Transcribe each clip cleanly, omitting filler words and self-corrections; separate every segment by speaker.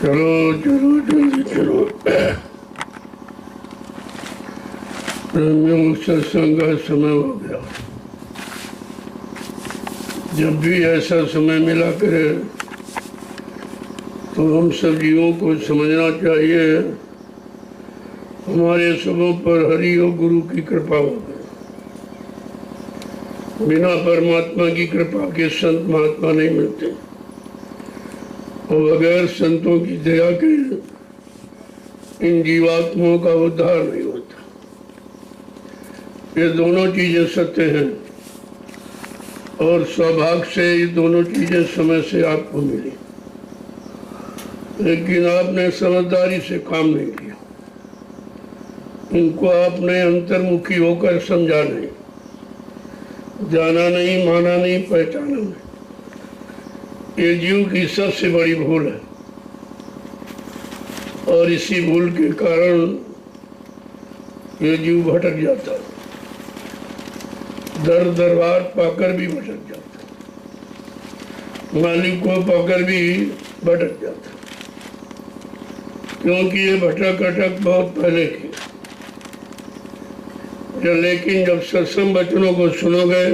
Speaker 1: चलो चलो जल्दी चलो। प्रेमियों सत्संग का समय हो गया। जब भी ऐसा समय मिला करे तो हम सब जीवों को समझना चाहिए हमारे सबों पर हरि और गुरु की कृपा हो गई। बिना परमात्मा की कृपा के संत महात्मा नहीं मिलते और बगैर संतों की दया के इन जीवात्माओं का उद्धार नहीं होता। ये दोनों चीजें सत्य हैं और सौभाग्य से ये दोनों चीजें समय से आपको मिली, लेकिन आपने समझदारी से काम नहीं लिया। इनको आपने अंतर्मुखी होकर समझा नहीं, जाना नहीं, माना नहीं, पहचाना नहीं। ये जीव की सबसे बड़ी भूल है और इसी भूल के कारण ये जीव भटक जाता है, दर दरबार पाकर भी भटक जाता, मालिक को पाकर भी भटक जाता, क्योंकि ये भटक अटक बहुत पहले की। लेकिन जब सत्संग वचनों को सुनोगे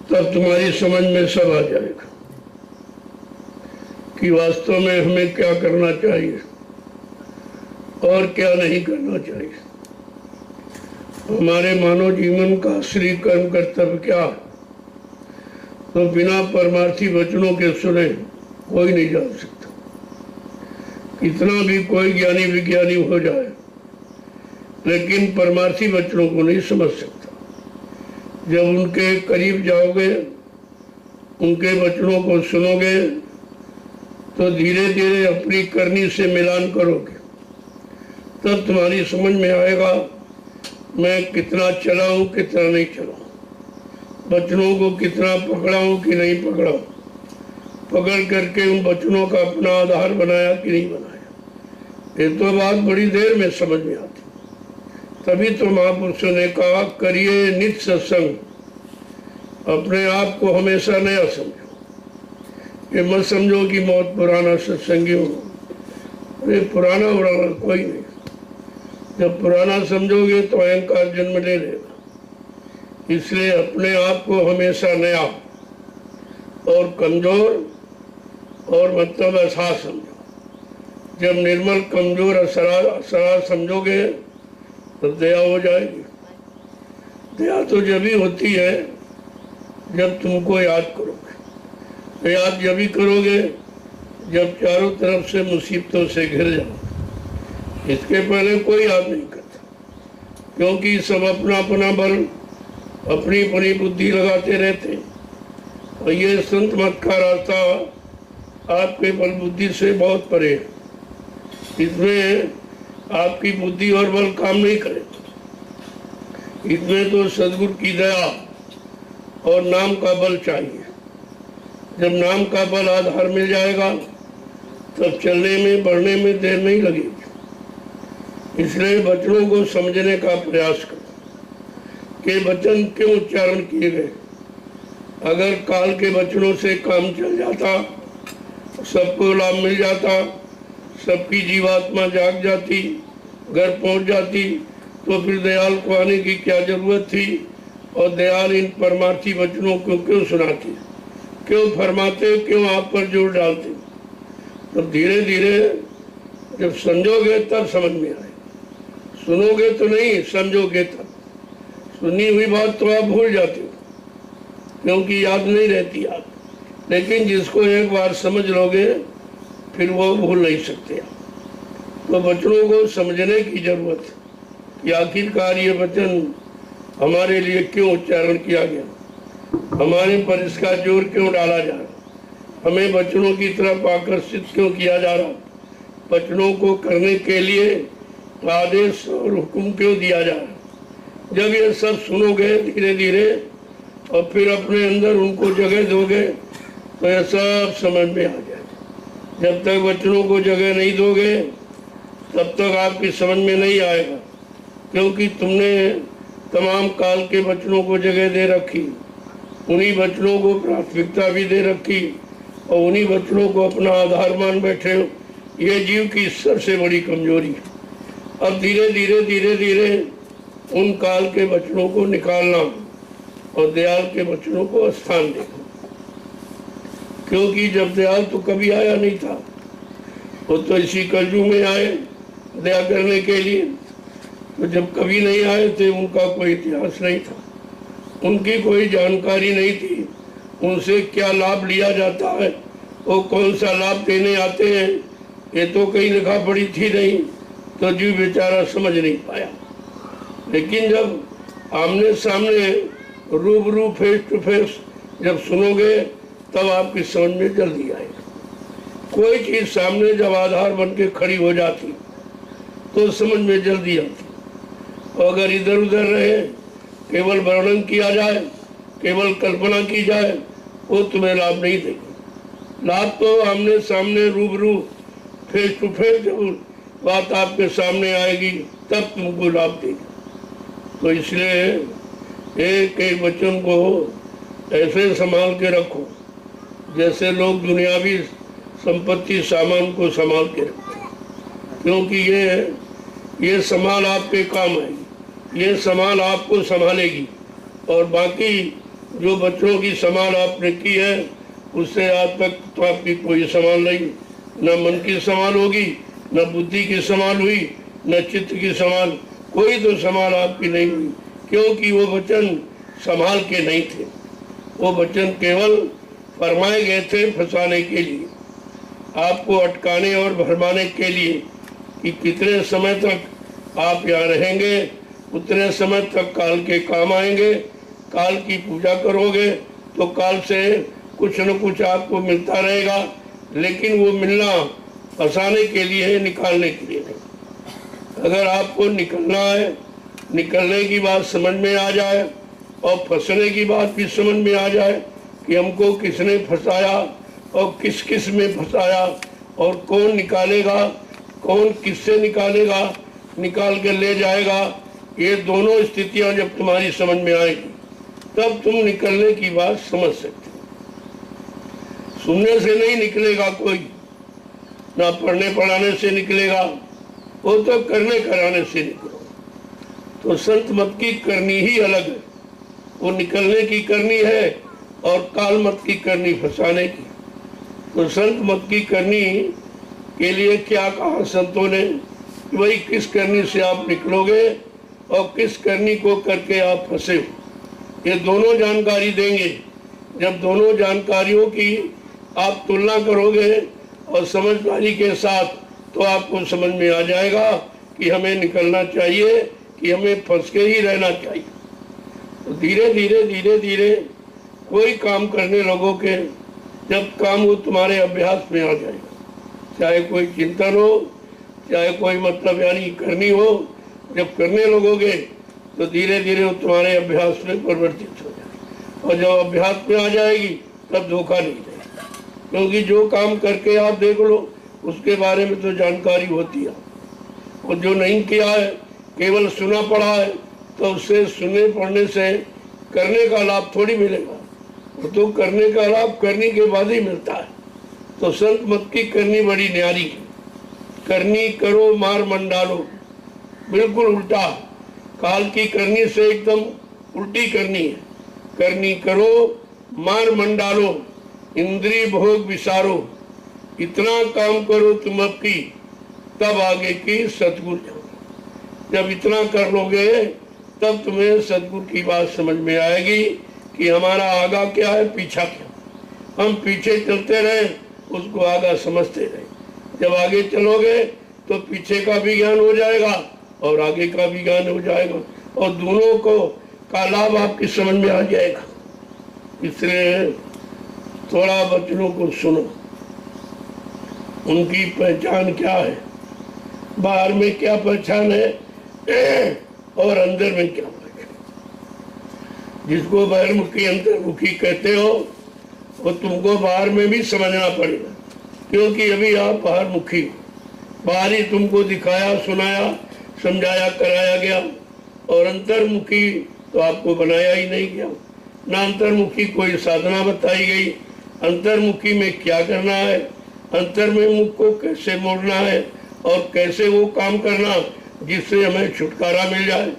Speaker 1: तब तुम्हारी समझ में सब आ जाएगा कि वास्तव में हमें क्या करना चाहिए और क्या नहीं करना चाहिए। हमारे मानव जीवन का असली कर्म कर्तव्य क्या है, तो बिना परमार्थी वचनों के सुने कोई नहीं जान सकता। कितना भी कोई ज्ञानी विज्ञानी हो जाए, लेकिन परमार्थी वचनों को नहीं समझ सकता। जब उनके करीब जाओगे, उनके वचनों को सुनोगे, तो धीरे धीरे अपनी करनी से मिलान करोगे, तब तुम्हारी समझ में आएगा मैं कितना चला हूँ, कितना नहीं चला, वचनों को कितना पकड़ा हूँ कि नहीं पकड़ा, पकड़ करके उन वचनों का अपना आधार बनाया कि नहीं बनाया। ये तो बात बड़ी देर में समझ में आती। तभी तो महापुरुषों ने कहा करिए नित्य सत्संग, अपने आप को हमेशा नया समझो। ये मत समझो कि बहुत पुराना सत्संगी हो, अरे पुराना उड़ाना कोई नहीं। जब पुराना समझोगे तो अहंकार जन्म ले लेगा। इसलिए अपने आप को हमेशा नया और कमजोर और मतलब असहाय समझो। जब निर्मल कमजोर असहाय समझोगे तो दया हो जाएगी। दया तो जब भी होती है जब तुमको याद करोगे। याद जब भी करोगे जब चारों तरफ से मुसीबतों से घिर जाओ। इसके पहले कोई याद नहीं करता, क्योंकि सब अपना अपना बल, अपनी अपनी बुद्धि लगाते रहते। और ये संत मत का रास्ता आपके बल बुद्धि से बहुत परे है। इसमें आपकी बुद्धि और बल काम नहीं करे। इसमें तो सदगुरु की दया और नाम का बल चाहिए। जब नाम का बल आधार मिल जाएगा तब चलने में बढ़ने में देर नहीं लगेगी। इसलिए वचनों को समझने का प्रयास करो कि वचन क्यों उच्चारण किए गए। अगर काल के वचनों से काम चल जाता, सबको लाभ मिल जाता, सबकी जीवात्मा जाग जाती, घर पहुंच जाती, तो फिर दयाल को आने की क्या जरूरत थी। और दयाल इन परमार्थी वचनों को क्यों सुनाते, क्यों फरमाते, क्यों आप पर जोर डालते। तो धीरे धीरे जब समझोगे तब समझ में आए। सुनोगे तो नहीं, समझोगे तब। सुनी हुई बात तो आप भूल जाते हो, क्योंकि याद नहीं रहती आप। लेकिन जिसको एक बार समझ लोगे फिर वो भूल नहीं सकते आप। तो वचनों को समझने की जरूरत है कि आखिरकार ये वचन हमारे लिए क्यों उच्चारण किया गया, हमारे पर इसका जोर क्यों डाला जा रहा, हमें वचनों की तरफ आकर्षित क्यों किया जा रहा, वचनों को करने के लिए आदेश और हुक्म क्यों दिया जा रहा। जब ये सब सुनोगे धीरे धीरे और फिर अपने अंदर उनको जगह दोगे तो ये सब समझ में आ जाए। जब तक वचनों को जगह नहीं दोगे तब तक आपकी समझ में नहीं आएगा, क्योंकि तुमने तमाम काल के वचनों को जगह दे रखी, उन्हीं वचनों को प्राथमिकता भी दे रखी और उन्हीं वचनों को अपना आधार मान बैठे हो। ये जीव की सबसे बड़ी कमजोरी है। अब धीरे धीरे धीरे धीरे उन काल के वचनों को निकालना और दयाल के वचनों को स्थान देना, क्योंकि जब दयाल तो कभी आया नहीं था, वो तो इसी कलयुग में आए दया करने के लिए। तो जब कभी नहीं आए थे, उनका कोई इतिहास नहीं था, उनकी कोई जानकारी नहीं थी, उनसे क्या लाभ लिया जाता है, वो कौन सा लाभ देने आते हैं, ये तो कहीं लिखा पड़ी थी नहीं, तो जीव बेचारा समझ नहीं पाया। लेकिन जब आमने सामने रूबरू फेस टू फेस जब सुनोगे, तब आपकी समझ में जल्दी आएगा। कोई चीज सामने जब आधार बन के खड़ी हो जाती तो समझ में जल्दी आती। और अगर इधर उधर रहे, केवल वर्णन किया जाए, केवल कल्पना की जाए, वो तुम्हें लाभ नहीं देगी। लाभ तो आमने सामने रूबरू फेस टू फेस जब बात आपके सामने आएगी, तब तुमको लाभ देगी। तो इसलिए एक एक वचन को ऐसे संभाल के रखो जैसे लोग दुनियावी संपत्ति सामान को संभाल के रखते हैं, क्योंकि ये संभाल आपके काम आएगी, ये संभाल आपको संभालेगी। और बाकी जो बच्चों की संभाल आपने की है, उससे आज तक तो आपकी कोई संभाल नहीं, न मन की संभाल होगी, न बुद्धि की संभाल हुई, न चित्त की संभाल, कोई तो संभाल आपकी नहीं हुई, क्योंकि वो वचन संभाल के नहीं थे। वो वचन केवल फरमाए गए थे फंसाने के लिए, आपको अटकाने और भरमाने के लिए, कि कितने समय तक आप यहाँ रहेंगे, उतने समय तक काल के काम आएंगे। काल की पूजा करोगे तो काल से कुछ न कुछ आपको मिलता रहेगा, लेकिन वो मिलना फंसाने के लिए है, निकालने के लिए नहीं। अगर आपको निकलना है, निकलने की बात समझ में आ जाए और फंसने की बात भी समझ में आ जाए कि हमको किसने फंसाया और किस किस में फंसाया और कौन निकालेगा, कौन किससे निकालेगा, निकाल के ले जाएगा, ये दोनों स्थितियां जब तुम्हारी समझ में आएगी, तब तुम निकलने की बात समझ सकते हो। सुनने से नहीं निकलेगा कोई, ना पढ़ने पढ़ाने से निकलेगा, वो तो करने कराने से निकलो। तो संत मत की करनी ही अलग है, वो निकलने की करनी है और काल मत की करनी फंसाने की। तो संत मत की करनी के लिए क्या कहा संतों ने, कि भाई किस करनी से आप निकलोगे और किस करनी को करके आप फंसे हो, ये दोनों जानकारी देंगे। जब दोनों जानकारियों की आप तुलना करोगे और समझदारी के साथ, तो आपको समझ में आ जाएगा कि हमें निकलना चाहिए कि हमें फंस के ही रहना चाहिए। तो धीरे धीरे धीरे धीरे कोई काम करने लोगों के, जब काम वो तुम्हारे अभ्यास में आ जाएगा, चाहे कोई चिंतन हो, चाहे कोई मतलब यानी करनी हो, जब करने लगोगे तो धीरे धीरे वो तुम्हारे अभ्यास में परिवर्तित हो जाएगी। और जब अभ्यास में आ जाएगी तब धोखा नहीं देगा, क्योंकि जो काम करके आप देख लो उसके बारे में तो जानकारी होती है। और जो नहीं किया है, केवल सुना पढ़ा है, तो उससे सुनने पढ़ने से करने का लाभ थोड़ी मिलेगा, वो तो करने का लाभ करने के बाद ही मिलता है। तो संत मत की करनी बड़ी न्यारी है। करनी करो मार मन डालो, बिल्कुल उल्टा, काल की करनी से एकदम उल्टी करनी है। करनी करो मार मन डालो, इंद्रिय भोग विसारो, इतना काम करो तुम अब की, तब आगे की सतगुरु जाओ। जब इतना कर लोगे तब तुम्हें सतगुरु की बात समझ में आएगी कि हमारा आगा क्या है, पीछा क्या। हम पीछे चलते रहे, उसको आगा समझते रहे। जब आगे चलोगे तो पीछे का भी ज्ञान हो जाएगा और आगे का भी ज्ञान हो जाएगा, और दोनों को का लाभ आपकी समझ में आ जाएगा। इसलिए थोड़ा बच्चों को सुनो, उनकी पहचान क्या है, बाहर में क्या पहचान है और अंदर में क्या पहचान। जिसको बहिर्मुखी अंतर्मुखी कहते हो, वो तुमको बाहर में भी समझना पड़ेगा, क्योंकि अभी आप बाहर मुखी हो। बाहर ही तुमको दिखाया, सुनाया, समझाया, कराया गया, और अंतर्मुखी तो आपको बनाया ही नहीं गया। ना अंतर्मुखी कोई साधना बताई गई, अंतर्मुखी में क्या करना है, अंतर्मुख को कैसे मोड़ना है और कैसे वो काम करना जिससे हमें छुटकारा मिल जाए।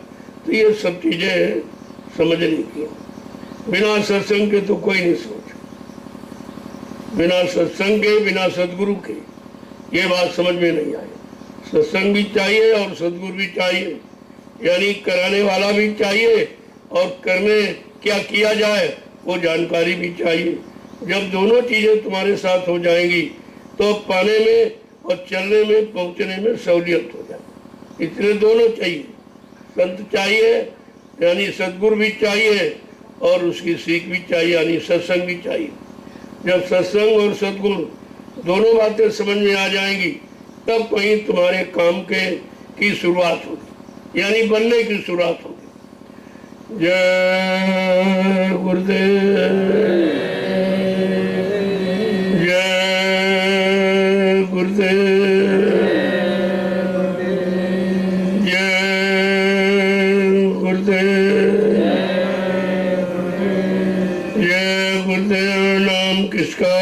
Speaker 1: तो ये सब चीजें समझने की। बिना सत्संग के तो कोई नहीं समझ, बिना सत्संग के, बिना सदगुरु के ये बात समझ में नहीं आई। सत्संग भी चाहिए और सदगुरु भी चाहिए, यानी कराने वाला भी चाहिए और करने क्या किया जाए वो जानकारी भी चाहिए। जब दोनों चीजें तुम्हारे साथ हो जाएंगी तो पाने में और चलने में, पहुंचने में सहूलियत हो जाए। इसलिए दोनों चाहिए, संत चाहिए यानी सदगुरु भी चाहिए और उसकी सीख भी चाहिए यानी सत्संग भी चाहिए। जब सत्संग और सदगुरु दोनों बातें समझ में आ जाएंगी तब कहीं तुम्हारे काम के की शुरुआत होगी, यानी बनने की शुरुआत होगी। जय गुरुदेव, जय गुरुदेव, जय गुरुदेव, जय गुरुदेव। नाम किसका,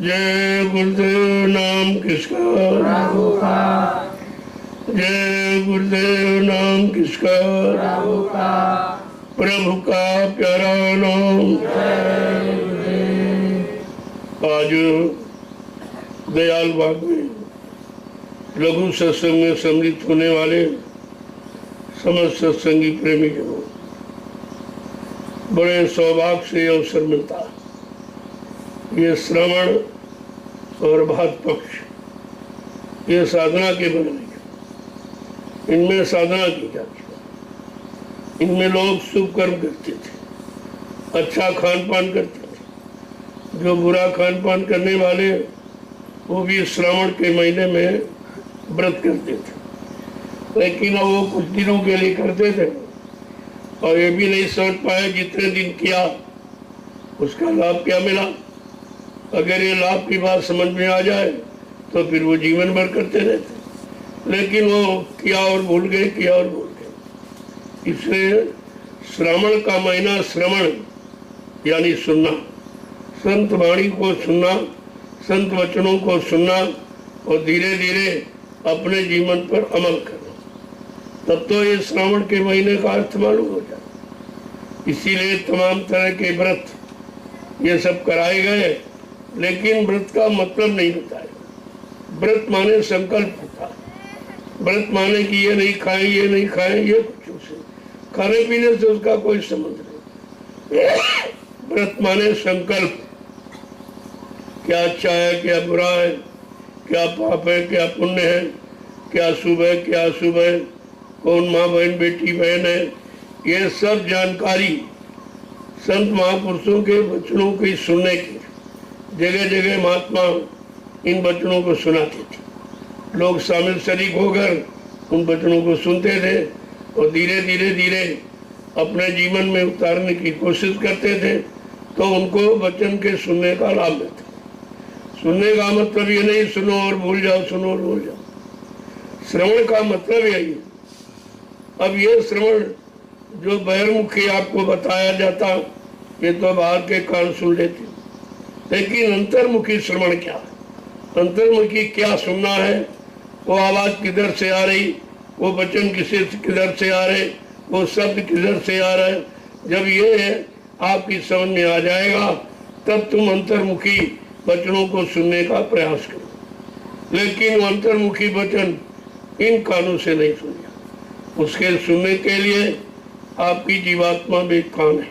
Speaker 1: जय गुरुदेव। नाम किसका, जय गुरुदेव। नाम किसका, प्रभु का प्यारा नाम। आज दयाल बाग में लघु सत्संग में सम्मिलित होने वाले समस्त सत्संगी प्रेमी जनों, बड़े सौभाग्य से अवसर मिलता है। ये श्रवण और भात पक्ष ये साधना के बदले, इनमें साधना की जाती है। इनमें लोग शुभ कर्म करते थे, अच्छा खान पान करते थे। जो बुरा खान पान करने वाले वो भी श्रावण के महीने में व्रत करते थे, लेकिन वो कुछ दिनों के लिए करते थे और ये भी नहीं समझ पाए जितने दिन किया उसका लाभ क्या मिला। अगर ये लाभ की बात समझ में आ जाए तो फिर वो जीवन भर करते रहते, लेकिन वो किया और भूल गए, किया और भूल गए। इसलिए श्रावण का महीना श्रवण यानी सुनना, संत वाणी को सुनना, संत वचनों को सुनना और धीरे धीरे अपने जीवन पर अमल करना, तब तो ये श्रावण के महीने का अर्थ मालूम हो जाए। इसीलिए तमाम तरह के व्रत ये सब कराए गए, लेकिन व्रत का मतलब नहीं बताया। व्रत माने संकल्प होता है। व्रत माने कि ये नहीं खाएं, ये नहीं खाएं, ये कुछ उसे खाने पीने से उसका कोई संबंध नहीं। व्रत माने संकल्प, क्या अच्छा है, क्या बुरा है, क्या पाप है, क्या पुण्य है, क्या शुभ है, क्या अशुभ है, कौन माँ बहन बेटी बहन है, ये सब जानकारी संत महापुरुषों के वचनों की सुनने की। जगह जगह महात्मा इन वचनों को सुनाते थे, लोग शामिल शरीक होकर उन वचनों को सुनते थे और धीरे धीरे धीरे अपने जीवन में उतारने की कोशिश करते थे, तो उनको वचन के सुनने का लाभ मिलता। सुनने का मतलब ये नहीं सुनो और भूल जाओ, सुनो और भूल जाओ। श्रवण का मतलब यही है। अब ये श्रवण जो बहिर्मुखी आपको बताया जाता, ये तो बाहर के कान सुन लेते, लेकिन अंतर्मुखी श्रवण क्या है? अंतर्मुखी क्या सुनना है? वो आवाज किधर से आ रही, वो वचन किधर से आ रहे, वो शब्द किधर से आ रहे। जब ये आपकी समझ में आ जाएगा तब तुम अंतर्मुखी वचनों को सुनने का प्रयास करो। लेकिन वो अंतर्मुखी वचन इन कानों से नहीं सुनिए। उसके सुनने के लिए आपकी जीवात्मा में कान है,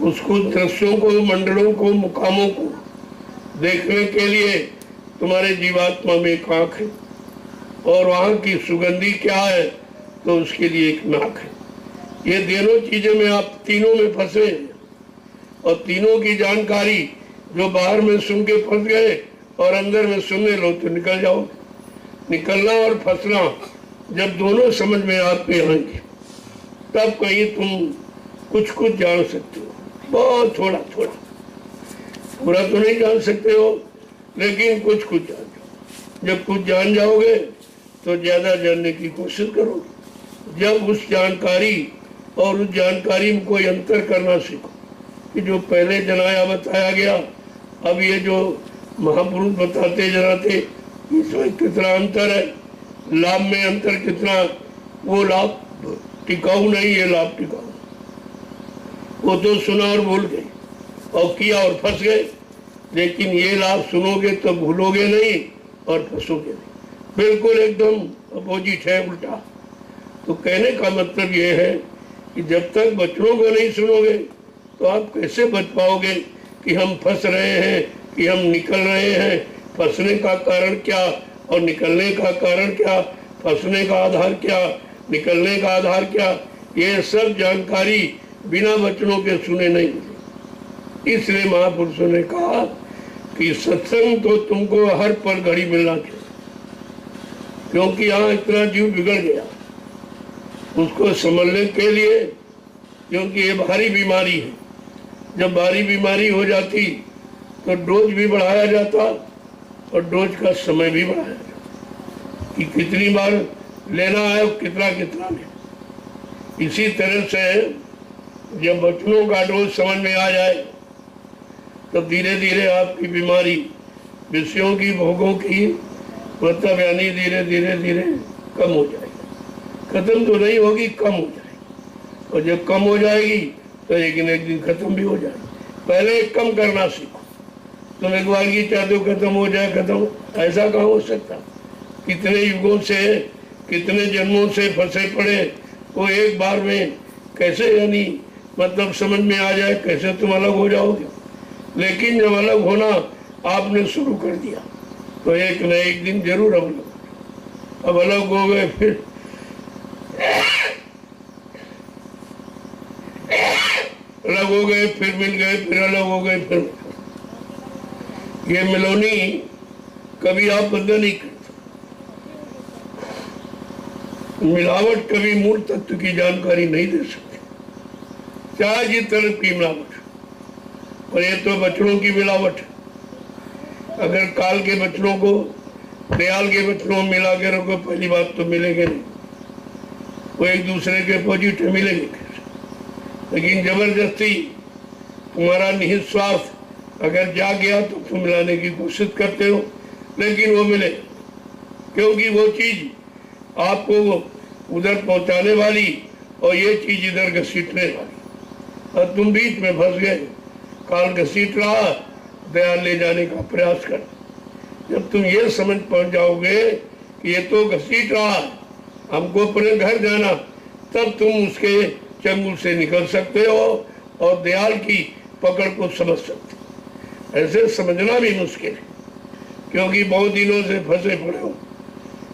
Speaker 1: उसको दृश्यों को, मंडलों को, मुकामों को देखने के लिए तुम्हारे जीवात्मा में एक आँख है, और वहाँ की सुगंधी क्या है तो उसके लिए एक नाक है। ये दोनों चीजें में आप तीनों में फंसे, और तीनों की जानकारी जो बाहर में सुन के फंस गए और अंदर में सुनने लो तो निकल जाओगे। निकलना और फंसना जब दोनों समझ में आते आएंगे तब कहीं तुम कुछ कुछ जान सकते हो, बहुत थोड़ा थोड़ा, पूरा तो नहीं जान सकते हो लेकिन कुछ कुछ जान जाओ। जब कुछ जान जाओगे तो ज्यादा जानने की कोशिश करोगे। जब उस जानकारी और उस जानकारी में कोई अंतर करना सीखो, कि जो पहले जनाया बताया गया, अब ये जो महापुरुष बताते जनाते, इसमें कितना अंतर है, लाभ में अंतर कितना। वो लाभ टिकाऊ नहीं, ये लाभ टिकाऊ। वो तो सुना और भूल गए और किया और फंस गए, लेकिन ये लाभ सुनोगे तो भूलोगे नहीं और फंसोगे नहीं। बिल्कुल एकदम अपोजिट है, उल्टा। तो कहने का मतलब ये है कि जब तक बच्चों को नहीं सुनोगे तो आप कैसे बच पाओगे कि हम फंस रहे हैं, कि हम निकल रहे हैं। फंसने का कारण क्या और निकलने का कारण क्या, फंसने का आधार क्या, निकलने का आधार क्या, ये सब जानकारी बिना वचनों के सुने नहीं मिली। इसलिए महापुरुषों ने कहा कि सत्संग तो तुमको हर पल घड़ी मिलना चाहिए, क्योंकि यहाँ इतना जीव बिगड़ गया उसको संभलने के लिए, क्योंकि ये भारी बीमारी है। जब भारी बीमारी हो जाती तो डोज भी बढ़ाया जाता और डोज का समय भी बढ़ाया जाता कि कितनी बार लेना है, कितना कितना ले। इसी तरह से जब बच्चों का डोज समझ में आ जाए तो धीरे धीरे आपकी बीमारी विषयों की, भोगों की, मतलब यानी धीरे धीरे धीरे कम हो जाएगी। खत्म तो नहीं होगी, कम हो जाएगी। और जब कम हो जाएगी तो एक न एक दिन खत्म भी हो जाएगी। पहले कम करना सीखो। तुम एक बार की चाहते हो खत्म हो जाए, खत्म, ऐसा कहाँ हो सकता। कितने युगों से, कितने जन्मों से फंसे पड़े, वो एक बार में कैसे, यानी मतलब समझ में आ जाए, कैसे तुम अलग हो जाओगे। लेकिन जब अलग होना आपने शुरू कर दिया तो एक न एक दिन जरूर अब अलग हो गए, फिर अलग हो गए, फिर मिल गए, फिर अलग हो गए, फिर ये मिलोनी कभी आप बंद नहीं करते। मिलावट कभी मूल तत्व की जानकारी नहीं दे सकती, चाहे जिस तरफ की मिलावट। और ये तो बच्चों की मिलावट। अगर काल के बच्चों को दयाल के बच्चों में मिला के रखो, पहली बात तो मिलेंगे नहीं, वो एक दूसरे के अपोजिट मिलेंगे। लेकिन जबरदस्ती तुम्हारा निहित स्वार्थ अगर जाग गया तो तुम मिलाने की कोशिश करते हो, लेकिन वो मिले, क्योंकि वो चीज आपको उधर पहुंचाने वाली और ये चीज इधर घसीटने वाली, और तुम बीच में फंस गए। काल घसीट रहा, दयाल ले जाने का प्रयास कर। जब तुम ये समझ पहुंच जाओगे कि ये तो घसीट रहा है, हमको अपने घर जाना, तब तुम उसके चंगुल से निकल सकते हो और दयाल की पकड़ को समझ सकते हो। ऐसे समझना भी मुश्किल है, क्योंकि बहुत दिनों से फंसे पड़े हो।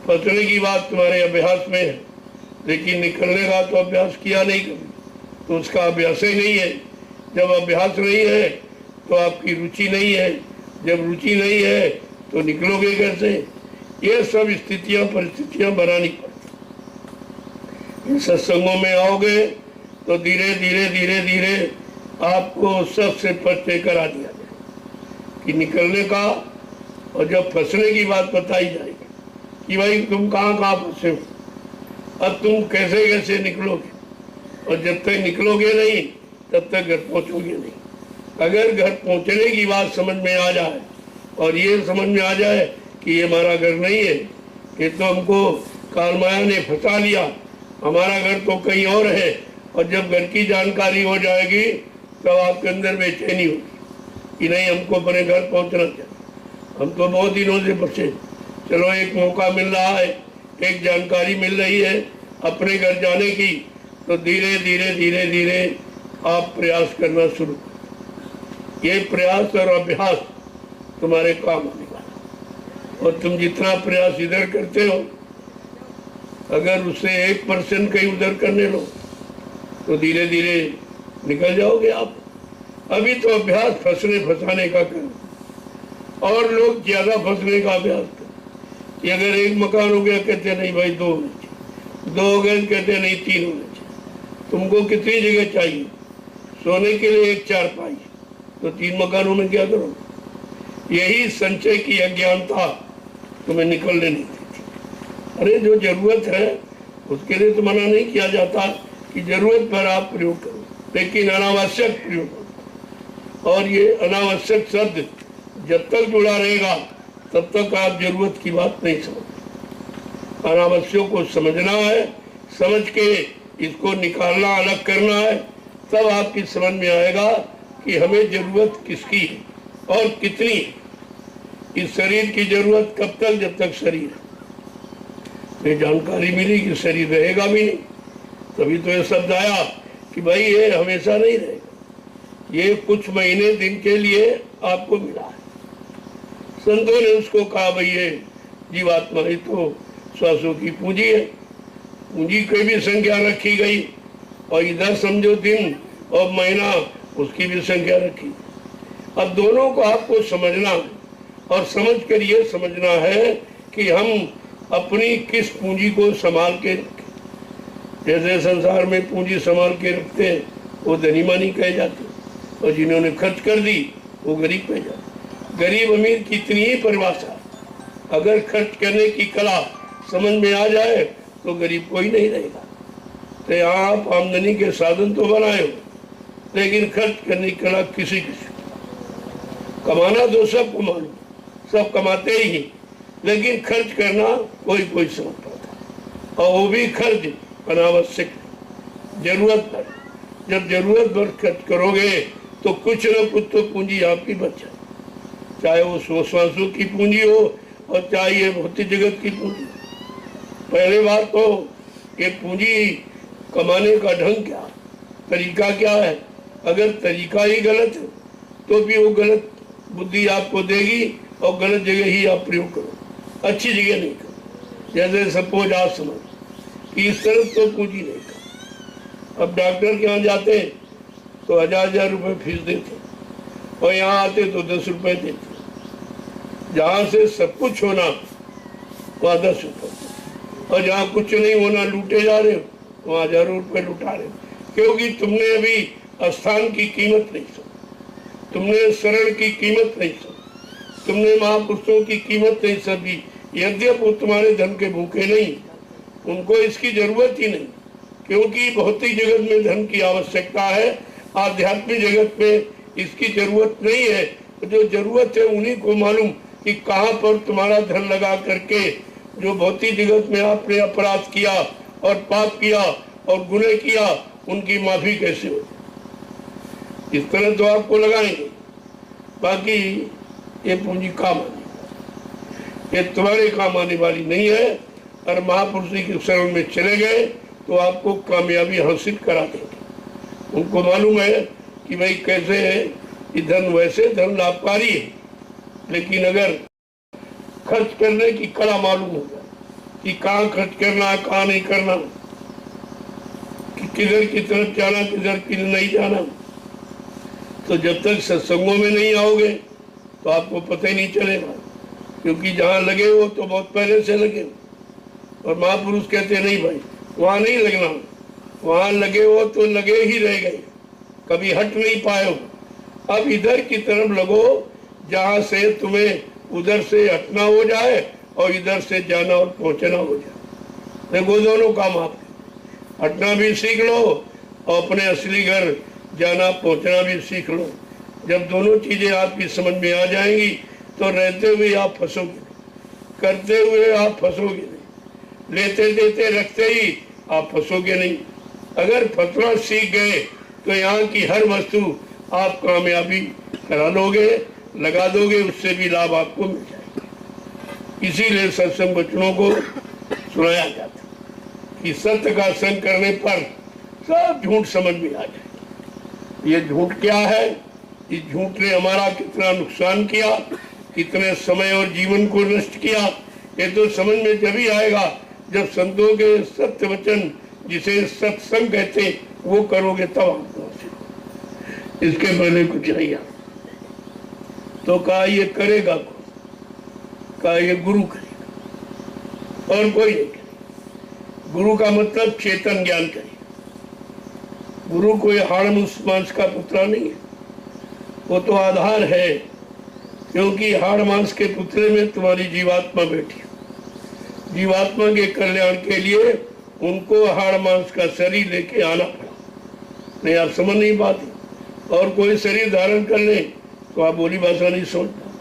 Speaker 1: फंसने की बात तुम्हारे अभ्यास में है, लेकिन निकलने का तो अभ्यास किया नहीं कभी, तो उसका अभ्यास ही नहीं है। जब अभ्यास नहीं है तो आपकी रुचि नहीं है, जब रुचि नहीं है तो निकलोगे कैसे। ये सब स्थितियां, परिस्थितियां बनानी पड़ती। इन सत्संगों में आओगे तो धीरे धीरे धीरे धीरे आपको सबसे परिचय करा दिया जाए कि निकलने का। और जब फंसने की बात बताई जाएगी कि भाई तुम कहाँ कहाँ फंसे हो, अब तुम कैसे कैसे निकलोगे, और जब तक निकलोगे नहीं तब तक घर पहुँचोगे नहीं। अगर घर पहुँचने की बात समझ में आ जाए और ये समझ में आ जाए कि ये हमारा घर नहीं है, ये तो हमको काल माया ने फंसा लिया, हमारा घर तो कहीं और है, और जब घर की जानकारी हो जाएगी तब आपके अंदर बेचैनी होगी कि नहीं, हमको अपने घर पहुंचना चाहिए, हम तो बहुत दिनों से फंसे। चलो एक मौका मिल रहा है, एक जानकारी मिल रही है अपने घर जाने की, तो धीरे धीरे धीरे धीरे आप प्रयास करना शुरू करो। ये प्रयास और अभ्यास तुम्हारे काम आने वाला। और तुम जितना प्रयास इधर करते हो, अगर उससे 1% कहीं उधर करने लो तो धीरे धीरे निकल जाओगे आप। अभी तो अभ्यास फंसने फंसाने का करो, और लोग ज्यादा फंसने का अभ्यास करें कि अगर एक मकान हो गया कहते नहीं भाई 2 होने चाहिए, 2 हो गए कहते नहीं 3 होने चाहिए। तुमको कितनी जगह चाहिए सोने के लिए? 1 चारपाई, तो 3 मकानों में क्या करो? यही संचय की अज्ञानता तुम्हें निकलने नहीं देती। अरे जो जरूरत है उसके लिए तो मना नहीं किया जाता कि जरूरत पर आप प्रयोग करो, लेकिन अनावश्यक प्रयोग करो। और ये अनावश्यक शब्द जब तक जुड़ा रहेगा तब तक आप जरूरत की बात नहीं समझ। अनावश्यक को समझना है, समझ के इसको निकालना, अलग करना है, तब आपकी समझ में आएगा कि हमें जरूरत किसकी है और कितनी है। इस शरीर की जरूरत कब तक, जब तक शरीर में जानकारी मिली कि शरीर रहेगा भी नहीं, तभी तो ये शब्द आया कि भाई ये हमेशा नहीं रहेगा, ये कुछ महीने दिन के लिए आपको मिला है। संतों ने उसको कहा भाई ये जीवात्मा ही तो श्वासों की पूंजी है, पूंजी की भी संख्या रखी गई और इधर समझो दिन और महीना उसकी भी संख्या रखी। अब दोनों को आपको समझना है और समझ कर ये समझना है कि हम अपनी किस पूंजी को संभाल के रखें। जैसे संसार में पूंजी संभाल के रखते हैं वो धनी मानी कहे जाते, और जिन्होंने खर्च कर दी वो गरीब कहे जाते। गरीब अमीर की इतनी ही परिभाषा, अगर खर्च करने की कला समझ में आ जाए तो गरीब कोई नहीं रहेगा। तो यहाँ आप आमदनी के साधन तो बनाए हो, लेकिन खर्च करने की कला किसी कमाना तो सबको मालूम, सब कमाते ही, लेकिन खर्च करना कोई कोई समझ पाता, और वो भी खर्च अनावश्यक, जरूरत पर। जब जरूरत पर खर्च करोगे तो कुछ न कुछ तो पूंजी आपकी बच जाए, चाहे वो श्वासों की पूंजी हो और चाहे ये भौतिक जगत की पूंजी। पहले बात तो ये पूंजी कमाने का ढंग क्या, तरीका क्या है। अगर तरीका ही गलत है तो भी वो गलत बुद्धि आपको देगी और गलत जगह ही आप प्रयोग करो, अच्छी जगह नहीं करो। जैसे सपोज आप समझ कि इस तरफ तो पूंजी नहीं कर। अब डॉक्टर के यहाँ जाते तो 1000 रुपये फीस देते और यहाँ आते तो 10 रुपये देते। जहाँ से सब कुछ होना वहाँ 10 रुपये, और जहाँ कुछ नहीं होना लूटे जा रहे हो वहाँ हजारों रुपये लुटा रहे हो, क्योंकि तुमने अभी स्थान की कीमत नहीं समझी, तुमने शरण की कीमत नहीं समझी, तुमने महापुरुषों की कीमत नहीं समझी। यद्यप वो तुम्हारे धन के भूखे नहीं, उनको इसकी जरूरत ही नहीं, क्योंकि भौतिक जगत में धन की आवश्यकता है, आध्यात्मिक जगत में इसकी जरूरत नहीं है। जो जरूरत है उन्हीं को मालूम कि कहाँ पर तुम्हारा धन लगा करके जो भौतिक जगत में आपने अपराध किया और पाप किया और गुनाह किया, उनकी माफी कैसे हो। इस तरह तो आपको लगाएंगे, बाकी ये पूंजी काम आने, ये तुम्हारे काम आने वाली नहीं है। और महापुरुष की शरण में चले गए तो आपको कामयाबी हासिल करा देंगे। उनको मालूम है कि भाई कैसे है कि धन, वैसे धन लाभकारी है, लेकिन अगर खर्च करने की कला मालूम हो जाए कि कहाँ खर्च करना है, कहाँ नहीं करना, कि किधर की तरफ जाना, किधर की नहीं जाना, तो जब तक सत्संगों में नहीं आओगे तो आपको पता ही नहीं चलेगा। क्योंकि जहाँ लगे हो तो बहुत पहले से लगे हो, और महापुरुष कहते नहीं भाई वहाँ नहीं लगना, वहाँ लगे हो तो लगे ही रह गए, कभी हट नहीं पाए हो। अब इधर की तरफ लगो जहाँ से तुम्हें उधर से हटना हो जाए और इधर से जाना और पहुँचना हो जाए। देखो दोनों काम आपके, हटना भी सीख लो और अपने असली घर जाना पहुँचना भी सीख लो। जब दोनों चीज़ें आपकी समझ में आ जाएंगी तो रहते हुए आप फंसोगे, करते हुए आप फंसोगे नहीं, लेते देते रखते ही आप फंसोगे नहीं। अगर फंसना सीख गए तो यहाँ की हर वस्तु आप कामयाबी करा लोगे, लगा दोगे, उससे भी लाभ आपको मिल जाएगा। इसीलिए सत्संग वचनों को सुनाया जाता कि सत्य का संग करने पर सब झूठ समझ में आ जाए। ये झूठ क्या है, इस झूठ ने हमारा कितना नुकसान किया, कितने समय और जीवन को नष्ट किया, ये तो समझ में जब ही आएगा जब संतों के सत्य वचन, जिसे सत्संग कहते, वो करोगे तब आपको। इसके पहले कुछ नहीं। तो कहा ये करेगा कौन, कहा ये गुरु करेगा और कोई नहीं करेगा। गुरु का मतलब चेतन ज्ञान करेगा। गुरु कोई हाड़ मांस का पुतला नहीं है, वो तो आधार है, क्योंकि हाड़ मांस के पुतले में तुम्हारी जीवात्मा बैठी। जीवात्मा के कल्याण के लिए उनको हाड़ मांस का शरीर लेके आना पड़ा। नहीं आप समझ नहीं पाते, और कोई शरीर धारण कर ले तो आप बोली भाषा नहीं समझ पाओ।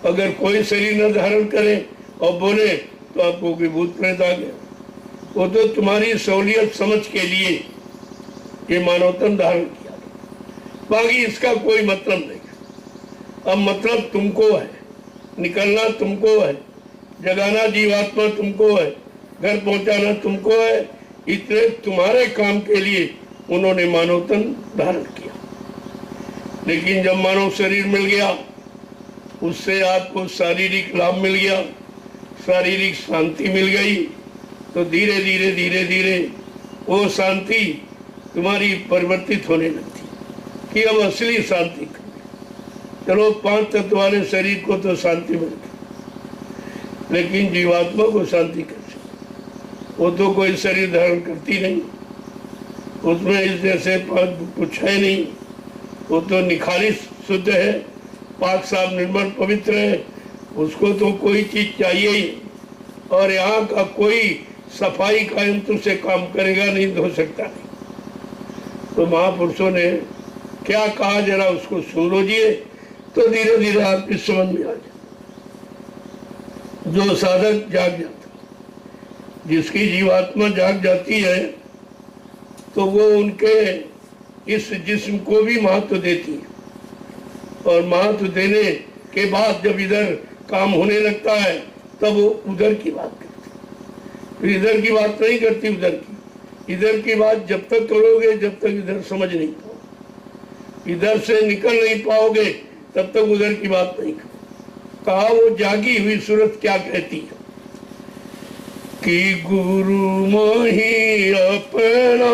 Speaker 1: अगर कोई शरीर न धारण करे और बोले तो आपको कोई भूत प्रेत आ गया। वो तो तुम्हारी सहूलियत समझ के लिए ये मानव तन धारण किया, बाकी इसका कोई मतलब नहीं। अब मतलब तुमको है, निकलना तुमको है, जगाना जीवात्मा तुमको है, घर पहुंचाना तुमको है। इतने तुम्हारे काम के लिए उन्होंने मानव तन धारण किया। लेकिन जब मानव शरीर मिल गया, उससे आपको शारीरिक लाभ मिल गया, शारीरिक शांति मिल गई, तो धीरे धीरे धीरे धीरे वो शांति तुम्हारी परिवर्तित होने लगती कि अब असली शांति। चलो 5 तत्व वाले शरीर को तो शांति मिलती, लेकिन जीवात्मा को शांति कैसे? वो तो कोई शरीर धारण करती नहीं, उसमें इस जैसे कुछ है नहीं। वो तो निखालिस शुद्ध है, पाक साफ निर्मल पवित्र है, उसको तो कोई चीज चाहिए ही। और यहाँ का कोई सफाई का यंत्र से काम करेगा नहीं, धो सकता नहीं। तो महापुरुषों ने क्या कहा, जरा उसको सुन लीजिए, तो धीरे धीरे आपकी समझ में आ जाए। जो साधक जाग जाता, जिसकी जीवात्मा जाग जाती है, तो वो उनके इस जिस्म को भी महत्व देती है। और महत्व देने के बाद जब इधर काम होने लगता है, तब वो उधर की बात करती, फिर इधर की बात नहीं करती, उधर की। इधर की बात जब तक करोगे जब तक इधर समझ नहीं पाओगे, इधर से निकल नहीं पाओगे, तब तक उधर की बात नहीं करो। कहा वो जागी हुई सूरत क्या कहती है कि गुरु मोहि अपना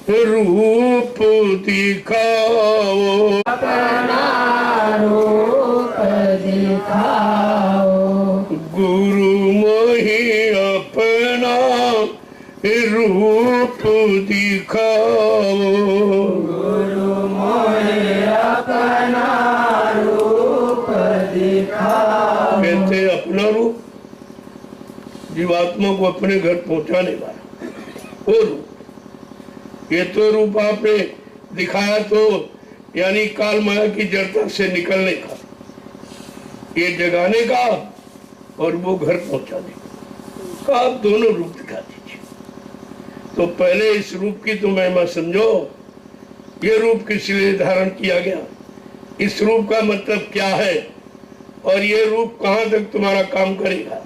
Speaker 1: रूप दिखाओ,
Speaker 2: अपना रूप दिखाओ,
Speaker 1: गुरु मोहि अपना रूप दिखाओ,
Speaker 2: गुरु मोहि अपना रूप दिखाओ।
Speaker 1: कहते अपना रूप, जीवात्मा को अपने घर पहुंचाने वाला वो रूप। ये तो रूप आपने दिखाया तो यानी काल माया की जड़ता से निकलने का, ये जगाने का और वो घर पहुंचाने का, आप दोनों रूप दिखा दीजिए। तो पहले इस रूप की तो महिमा समझो। ये रूप किस लिए धारण किया गया, इस रूप का मतलब क्या है, और ये रूप कहाँ तक तुम्हारा काम करेगा,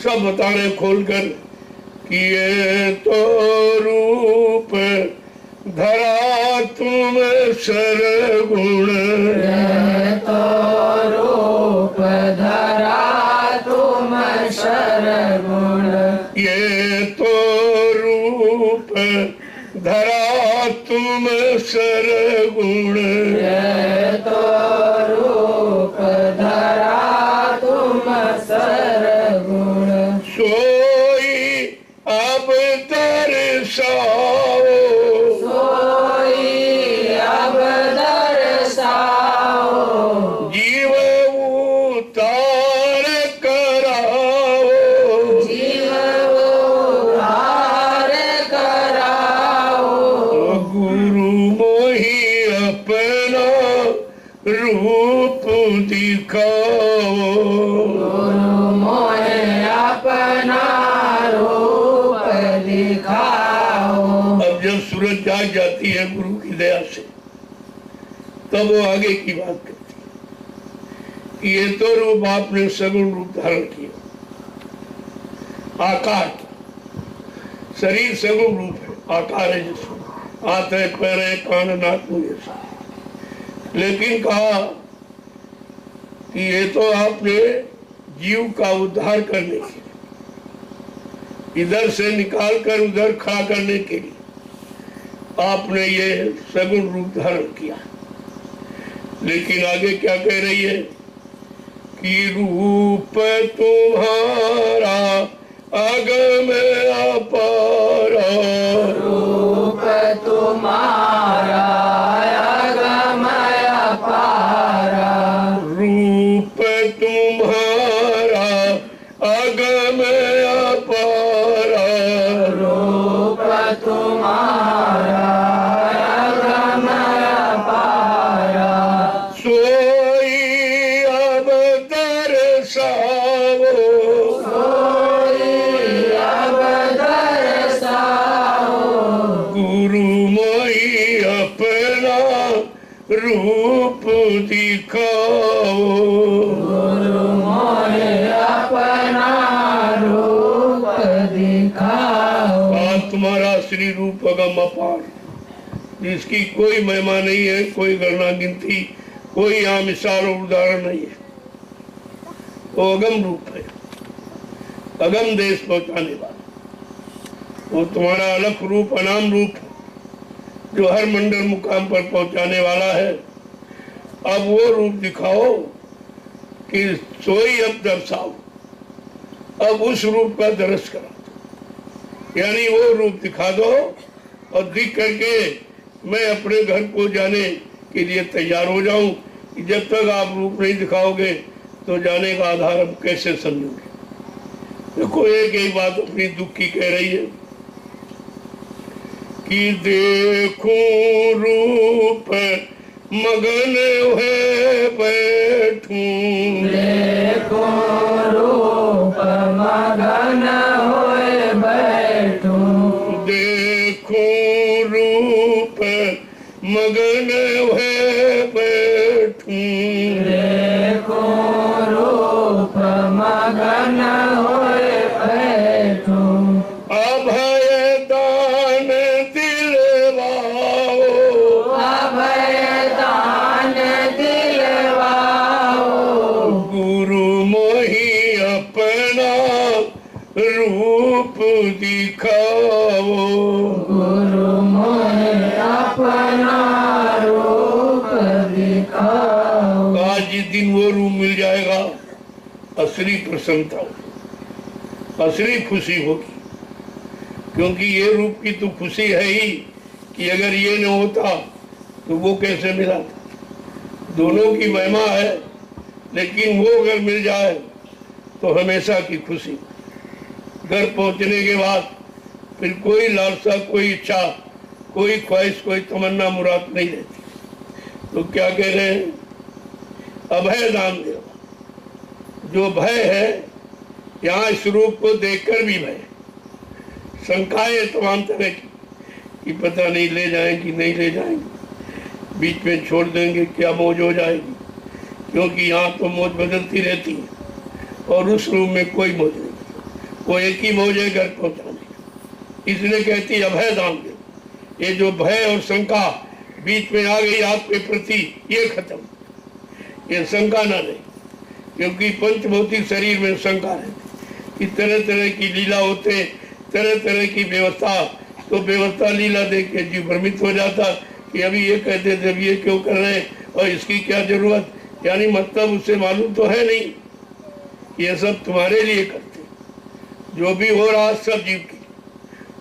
Speaker 1: सब बता रहे खोलकर कि ये तो रूप धरा तुम सरगुण,
Speaker 2: ये तो रूप धरा तुम सरगुण,
Speaker 1: ये तो रूप धरा तुम सरगुण,
Speaker 2: ये तो रूप धरा तुम सरगुण,
Speaker 1: सोई अब दर्शाओ,
Speaker 2: सोई अब दर्शाओ,
Speaker 1: जीव उतार कराओ,
Speaker 2: जीव उद्धार कराओ,
Speaker 1: गुरु मोहि अपना रूप दिखाओ।
Speaker 2: गुरु मोहे अपना रूप दिखाओ।
Speaker 1: अब जब सूरज जाग जाती है गुरु की दया से, तब वो आगे की बात करती है कि ये तो रूप आपने सगुण रूप धारण किया, आकार का शरीर सगुण रूप है, आकार है, जिसमें हाथ है, पैर है, कान, नाक, मुंह, ये सब। लेकिन कहा कि ये तो आपने जीव का उद्धार करने के लिए, इधर से निकाल कर उधर खड़ा करने के लिए आपने ये सगुण रूप धारण किया। लेकिन आगे क्या कह रही है कि रूप तुम्हारा अगम अपारा,
Speaker 2: रूप तुम्हारा अगम अपारा,
Speaker 1: रूप तुम्हारा अगम अपारा,
Speaker 2: रूप तुम्हारा अगम
Speaker 1: रूप दिखाओ।
Speaker 2: गुरु मोहे अपना रूप दिखाओ।
Speaker 1: तुम्हारा श्री रूप अगम अपार, जिसकी कोई महिमा नहीं है, कोई गणना गिनती, कोई यहाँ मिसाल और उदाहरण नहीं है। वो अगम रूप है, अगम देश पहुंचाने वाला। वो तुम्हारा अलख रूप, अनाम रूप, जो हर मंडल मुकाम पर पहुंचाने वाला है। अब वो रूप दिखाओ कि सोई अब दर्शाओ। अब उस रूप का दर्श करा दो, यानी वो रूप दिखा दो, और दिख करके मैं अपने घर को जाने के लिए तैयार हो जाऊं। जब तक आप रूप नहीं दिखाओगे तो जाने का आधार हम कैसे समझोगे। देखो, एक ही बात अपनी दुख की कह रही है कि देखूं रूप मगन है बैठूं।
Speaker 2: देखो रूप मगन होए बैठूं।
Speaker 1: देखूं रूप मगन है बैठूं।
Speaker 2: देखो रूप मगन होए बैठूं।
Speaker 1: अभय दान दिलवाओ।
Speaker 2: अभय दान दिलवाओ।
Speaker 1: गुरु मोहि अपना रूप दिखाओ।
Speaker 2: गुरु मोहे अपना रूप दिखाओ।
Speaker 1: आज जिस दिन वो रूप मिल जाएगा, असली प्रसन्नता होगी, असली खुशी होगी। क्योंकि ये रूप की तो खुशी है ही कि अगर ये न होता तो वो कैसे मिला था। दोनों की महिमा है, लेकिन वो अगर मिल जाए तो हमेशा की खुशी। घर पहुंचने के बाद फिर कोई लालसा, कोई इच्छा, कोई ख्वाहिश, कोई तमन्ना मुराद नहीं रहती। तो क्या कह रहे हैं? अभय दान दे। जो भय है, यहाँ इस रूप को देखकर भी भय, शंकाएं तमाम तरह की कि पता नहीं ले जाएंगी, नहीं ले जाएंगे, बीच में छोड़ देंगे, क्या मौज हो जाएगी। क्योंकि यहाँ तो मौज बदलती रहती है और उस रूप में कोई मौज नहीं, वो एक ही मौज है, घर पहुँचाने की। इसलिए कहती है अभय दान दे। ये जो भय और शंका बीच में आ गई आपके प्रति, ये खत्म, ये शंका ना रहे। क्योंकि पंचभौतिक शरीर में शंका है कि तरह तरह की लीला होते, तरह तरह की व्यवस्था, तो व्यवस्था लीला देख के जीव भ्रमित हो जाता कि अभी ये कहते थे, अभी ये क्यों कर रहे हैं और इसकी क्या जरूरत। यानी मतलब उससे मालूम तो है नहीं, ये सब तुम्हारे लिए करते। जो भी हो रहा सब जीव की,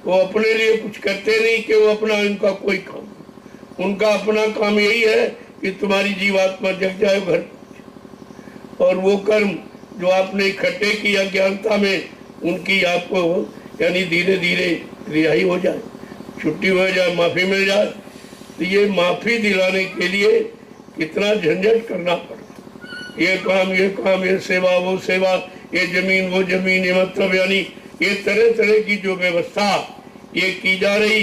Speaker 1: वो अपने लिए कुछ करते नहीं कि वो अपना, उनका कोई काम, उनका अपना काम यही है कि तुम्हारी जीवात्मा जग जाए, घर पहुंचे। और वो कर्म जो आपने इकट्ठे किया ज्ञानता में, उनकी आपको यानी धीरे धीरे रिहाई हो जाए, छुट्टी हो जाए, माफी मिल जाए। तो ये माफी दिलाने के लिए कितना झंझट करना पड़ा। ये काम, ये काम, ये सेवा, वो सेवा, ये जमीन, वो जमीन, ये मतलब यानी ये तरह तरह की जो व्यवस्था ये की जा रही,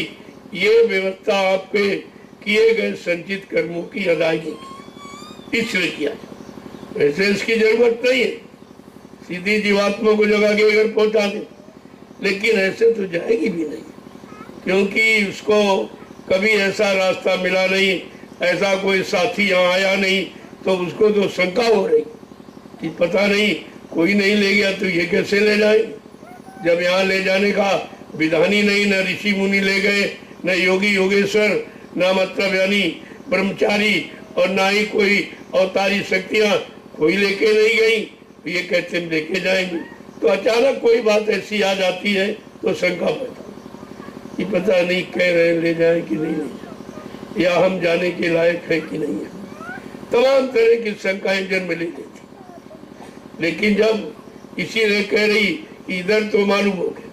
Speaker 1: ये व्यवस्था आपके किए गए संचित कर्मों की अदायगी की, इसलिए किया जाए। वैसे इसकी जरूरत नहीं है, सीधी जीवात्मा को जगा के घर पहुंचा दे, लेकिन ऐसे तो जाएगी भी नहीं, क्योंकि उसको कभी ऐसा रास्ता मिला नहीं, ऐसा कोई साथी यहाँ आया नहीं, तो उसको तो शंका हो रही कि पता नहीं कोई नहीं ले गया तो ये कैसे ले जाए। जब यहाँ ले जाने का विधान ही नहीं, न ऋषि मुनि ले गए, न योगी योगेश्वर, न मतलब यानी ब्रह्मचारी, और ना ही कोई अवतारी शक्तियाँ कोई लेके नहीं गई, तो ये कहते हम लेके जाएंगे। तो अचानक कोई बात ऐसी आ जाती है तो शंका पैदा कि पता नहीं कह रहे ले जाए कि नहीं ले जाए, या हम जाने के लायक है कि नहीं है। तमाम तरह की शंकाएं जन्म ले लेती। लेकिन जब इसीलिए कह रही इधर तो मालूम हो गया,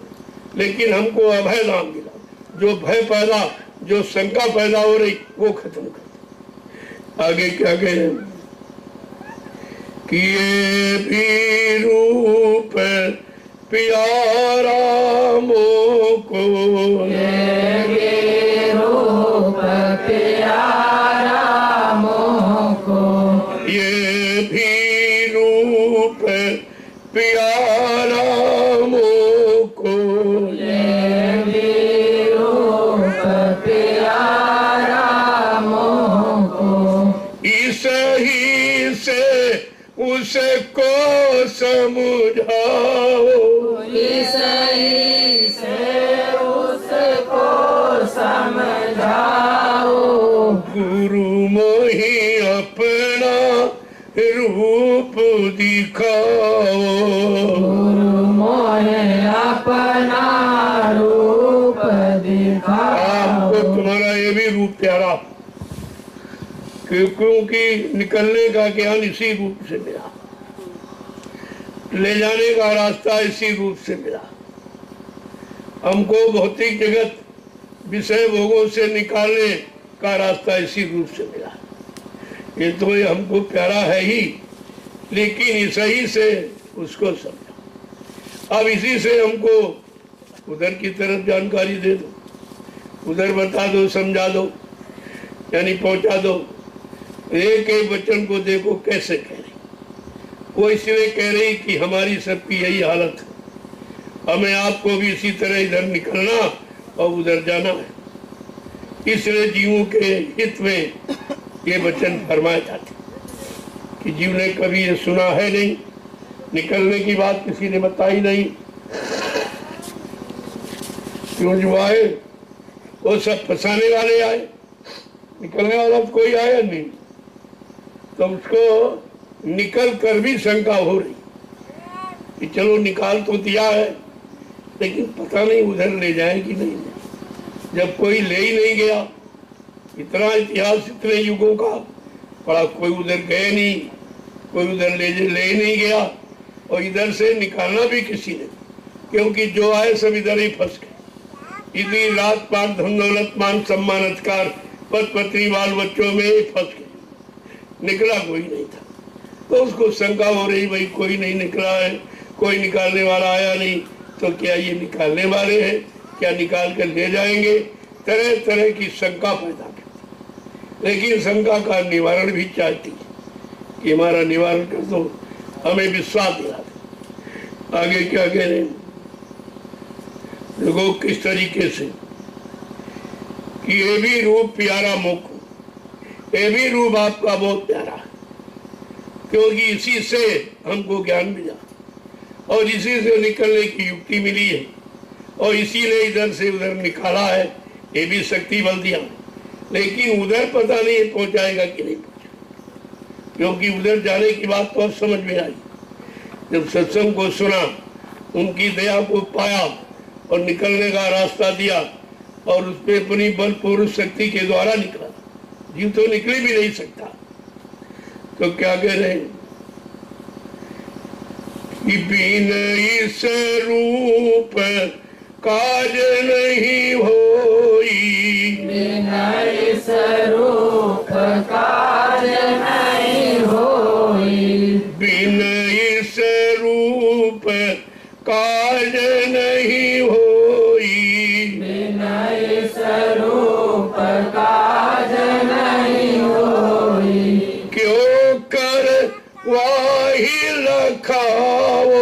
Speaker 1: लेकिन हमको अभय दान मिला। जो भय पैदा, जो शंका पैदा हो रही, वो खत्म कर। आगे क्या कह रहे हैं कि ये भी रूप प्यारा मोको,
Speaker 2: ये भी रूप प्यारा मोको।
Speaker 1: सही से उसको समझाओ,
Speaker 2: सही से उसको समझाओ,
Speaker 1: गुरु मोहि अपना रूप दिखाओ,
Speaker 2: गुरु मोहे अपना रूप दिखाओ।
Speaker 1: आपको तुम्हारा ये भी रूप प्यारा, क्योंकि निकलने का ज्ञान इसी रूप से मिला, ले जाने का रास्ता इसी रूप से मिला। हमको भौतिक जगत विषय भोगों से निकालने का रास्ता इसी रूप से मिला। ये तो ये हमको प्यारा है ही, लेकिन इसी से उसको समझा। अब इसी से हमको उधर की तरफ जानकारी दे दो, उधर बता दो, समझा दो, यानी पहुंचा दो। एक एक वचन को देखो कैसे कह रही, वो इसलिए कह रही कि हमारी सबकी यही हालत है, हमें आपको भी इसी तरह इधर निकलना और उधर जाना है। इसलिए जीवों के हित में ये वचन फरमाए जाते कि जीव ने कभी ये सुना है नहीं, निकलने की बात किसी ने बताई नहीं। क्यों जो आए वो सब फंसाने वाले आए, निकलने वाला तो कोई आया नहीं। तो उसको निकल कर भी शंका हो रही कि चलो निकाल तो दिया है, लेकिन पता नहीं उधर ले जाए कि नहीं। जब कोई ले ही नहीं गया, इतना इतिहास इतने युगों का पड़ा, कोई उधर गए नहीं, कोई उधर ले ही नहीं गया, और इधर से निकालना भी किसी ने, क्योंकि जो आए सब इधर ही फंस गए। इतनी रात पात धन दौलत मान सम्मान अधिकार पद पत्नी बाल बच्चों में ही फंस गए, निकला कोई नहीं था। तो उसको शंका हो रही, भाई कोई नहीं निकला है, कोई निकालने वाला आया नहीं, तो क्या ये निकालने वाले हैं, क्या निकाल कर ले जाएंगे? तरह तरह की शंका पैदा करती, लेकिन शंका का निवारण भी चाहती कि हमारा निवारण कर दो, हमें विश्वास दिला दो। आगे क्या कह रहे हैं देखो किस तरीके से कि ये भी रूप प्यारा मुख, ये भी रूप आपका बहुत प्यारा है, क्योंकि इसी से हमको ज्ञान मिला और इसी से निकलने की युक्ति मिली है, और इसीलिए इधर से उधर निकाला है, ये भी शक्ति बल दिया। लेकिन उधर पता नहीं पहुंचाएगा कि नहीं पहुंचाएगा, क्योंकि उधर जाने की बात तो अब समझ में आई। जब सत्संग को सुना, उनकी दया को पाया और निकलने का रास्ता दिया, और उस पर अपनी बल पूर्ण शक्ति के द्वारा निकला, जीव तो निकल भी नहीं सकता। तो क्या कह रहे हैं कि बिन इस रूप काज नहीं होई,
Speaker 2: बिन इस रूप काज नहीं होई,
Speaker 1: बिन इस रूप काज नहीं होई,
Speaker 2: बिन इस रूप काज नहीं होई,
Speaker 1: क्यों कर वाही लखाओ,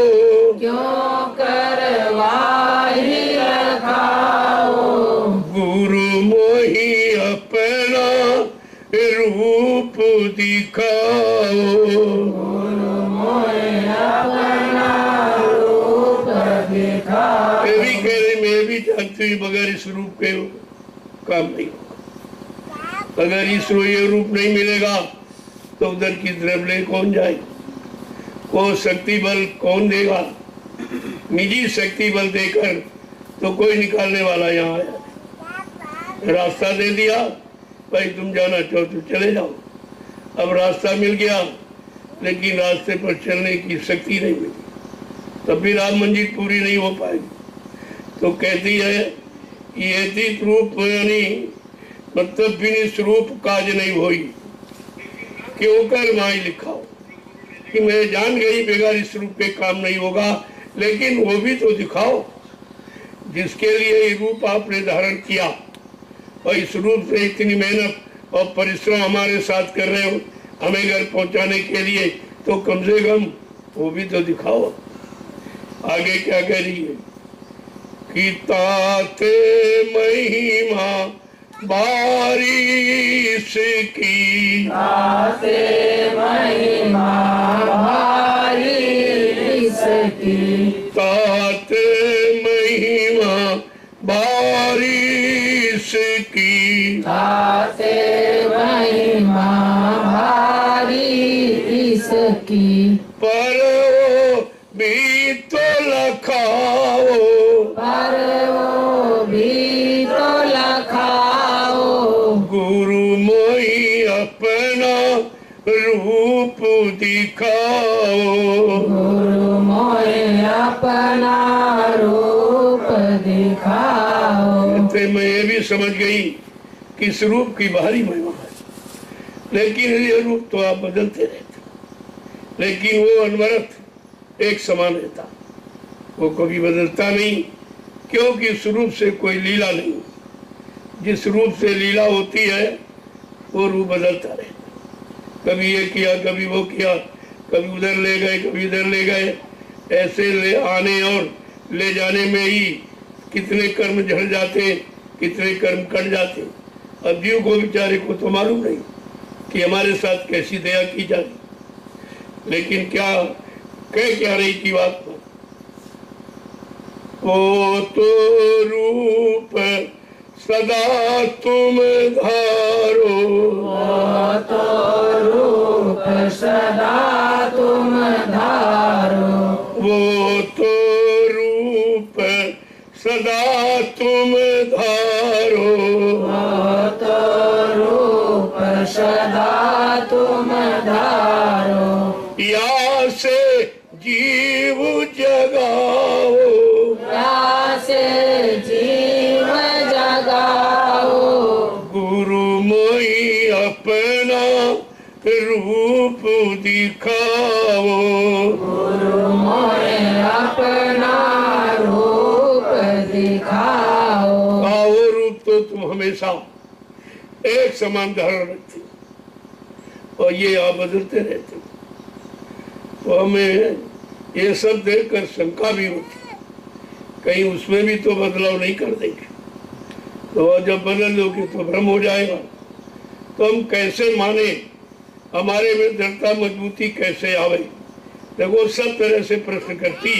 Speaker 2: क्यों करवाही रखाओ,
Speaker 1: गुरु मोहि अपना रूप दिखाओ,
Speaker 2: गुरु मोहे अपना रूप दिखाओ।
Speaker 1: मैं भी कह रही, मैं भी जानती हूँ बगैर इस रूप के काम नहीं होगा। अगर इस ये रूप नहीं मिलेगा तो उधर की तरफ ले कौन जाए, वो शक्ति बल कौन देगा? निजी शक्ति बल देकर तो कोई निकालने वाला यहाँ आया, रास्ता दे दिया, भाई तुम जाना चाहो तो चले जाओ। अब रास्ता मिल गया, लेकिन रास्ते पर चलने की शक्ति नहीं मिली, तब भी राम मंजिल पूरी नहीं हो पाएगी। तो कहती है ये तीत रूप यानी मतलब बिन स्वरूप काज नहीं होई, क्यों कर माई लिखाओ कि मैं जान गई बेगार इस रूप पे काम नहीं होगा, लेकिन वो भी तो दिखाओ जिसके लिए ये रूप आपने धारण किया, और इस रूप से इतनी मेहनत और परिश्रम हमारे साथ कर रहे हो हमें घर पहुंचाने के लिए, तो कम से कम वो भी तो दिखाओ। आगे क्या कह रही है कि ताते महिमा बारिश की,
Speaker 2: ताते की,
Speaker 1: पर वो भी तो लखाओ,
Speaker 2: पर वो भी तो लखाओ।
Speaker 1: गुरु मोई अपना रूप दिखाओ।
Speaker 2: गुरु मोए अपना रूप दिखाओ।
Speaker 1: तो मैं ये भी समझ गई कि इस रूप की बाहरी महिमा है, लेकिन ये रूप तो आप बदलते रहते, लेकिन वो अनवरत एक समान रहता, वो कभी बदलता नहीं, क्योंकि इस रूप से कोई लीला नहीं। जिस रूप से लीला होती है वो रूप बदलता रहता, कभी ये किया, कभी वो किया, कभी उधर ले गए, कभी इधर ले गए। ऐसे ले आने और ले जाने में ही कितने कर्म झड़ जाते, कितने कर्म कट जाते। अब जीव को बेचारे को तो मालूम नहीं कि हमारे साथ कैसी दया की जाए, लेकिन क्या कह क्या रही थी बात को। वो तो रूप सदा तुम धारो,
Speaker 2: वो तो रूप सदा तुम धारो।
Speaker 1: वो तो रूप सदा तुम धारो,
Speaker 2: वो तो रूप सदा तुम धारो।
Speaker 1: या से जीव जगाओ,
Speaker 2: प्यासे जीव जगाओ।
Speaker 1: गुरु मोई अपना रूप दिखाओ।
Speaker 2: गुरु मोए अपना रूप दिखाओ।
Speaker 1: वो रूप तो तुम हमेशा एक समान धारण रखते हो और ये आप बदलते रहते हो, तो हमें ये सब देखकर शंका भी होती है, कहीं उसमें भी तो बदलाव नहीं कर देंगे, तो जब बदल दोगे तो भ्रम हो जाएगा। तो हम कैसे माने, हमारे में दृढ़ता मजबूती कैसे आवे। देखो सब तरह से प्रश्न करती,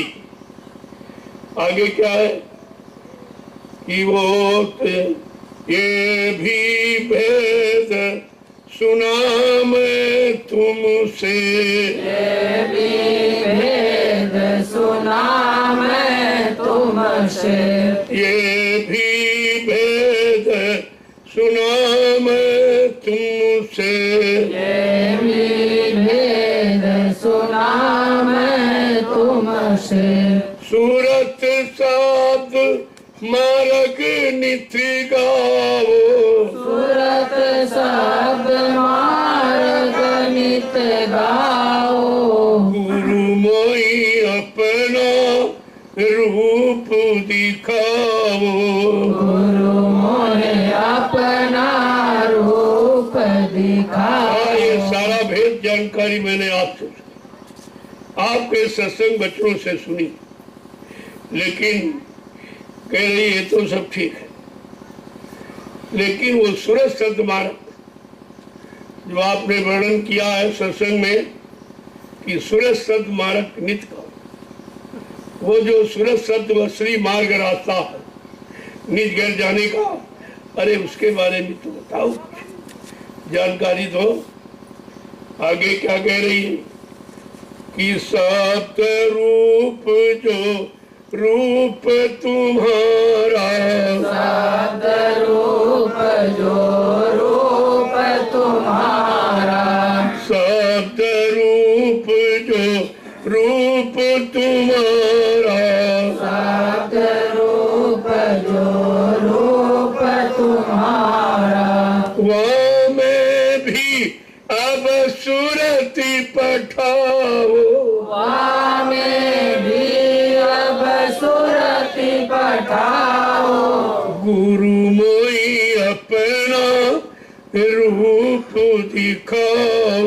Speaker 1: आगे क्या है कि वो ये भी भेद सुना मैं तुमसे,
Speaker 2: ये भी भेद सुना मैं तुमसे।
Speaker 1: ये भी भेद सुना मैं तुमसे,
Speaker 2: ये भी भेद सुना मैं तुमसे।
Speaker 1: सूरत साध मार्ग नित गाओ,
Speaker 2: सूरत शब्द मार्ग नित गाओ।
Speaker 1: गुरु मोई अपना रूप दिखाओ।
Speaker 2: गुरु मोहे अपना रूप दिखाओ।
Speaker 1: ये सारा भेद जानकारी मैंने आपसे आपके सत्संग बच्चों से सुनी, लेकिन कह रही है तो सब ठीक है, लेकिन वो सूरज शब्द मार्ग जो आपने वर्णन किया है सत्संग में कि सूरज शब्द मार्ग नित का, वो जो सूरज शब्द व श्री मार्ग रास्ता है निज घर जाने का, अरे उसके बारे में तो बताओ, जानकारी दो। आगे क्या कह रही है कि सप्त रूप जो रूप तुम्हारा,
Speaker 2: शब्द रूप जो रूप तुम्हारा।
Speaker 1: शब्द रूप जो रूप तुम्हारा,
Speaker 2: शब्द रूप जो रूप तुम्हारा।
Speaker 1: वहाँ में भी अब सुरति पठाओ,
Speaker 2: वहाँ में भी अब सुरति पठाओ।
Speaker 1: गुरु मोई अपना रूप दिखाओ।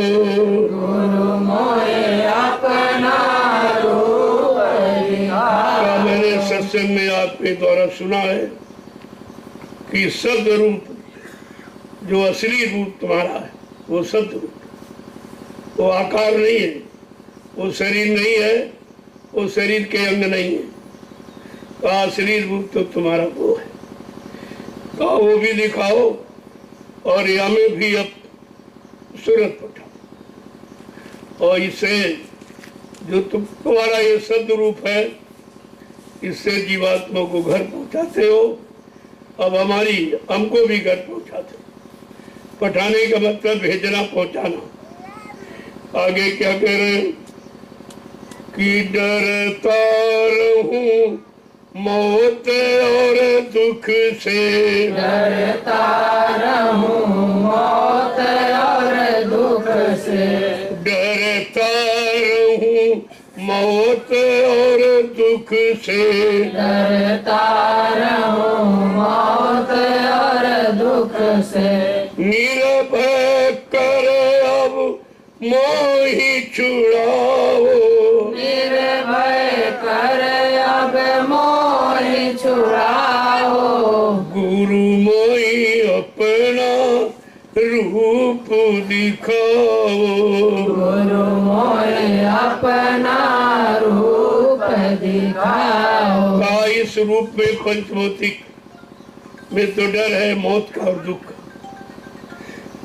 Speaker 2: गुरु मोहे अपना रूप दिखाओ।
Speaker 1: मैंने सत्संग में आपके द्वारा सुना है कि शब्द रूप जो असली रूप तुम्हारा है वो शब्द रूप, वो आकार नहीं है, वो शरीर नहीं है, वो शरीर के अंग नहीं है, का असली रूप तो तुम्हारा वो है, का वो भी दिखाओ और या में भी अब सूरत पठाओ। और इससे जो तुम्हारा ये शब्द रूप है, इससे जीवात्मा को घर पहुंचाते हो। अब हमको भी घर पहुंचाते हो। पठाने का मतलब भेजना, पहुंचाना। आगे क्या कह रहे हैं कि डरता रहूं मौत और दुख से,
Speaker 2: डरता रहूं मौत और दुख से,
Speaker 1: डरता रहूं मौत और दुख से,
Speaker 2: डरता रहूं मौत और दुख से,
Speaker 1: निर्भय कर अब मोहि छुड़ाओ,
Speaker 2: निर्भय कर अब मोहि छुड़ाओ,
Speaker 1: गुरु मोहि अपना रूप दिखाओ,
Speaker 2: गुरु मोहि अपना रूप दिखाओ।
Speaker 1: का इस रूप में पंचभौतिक में तो डर है मौत का और दुख का,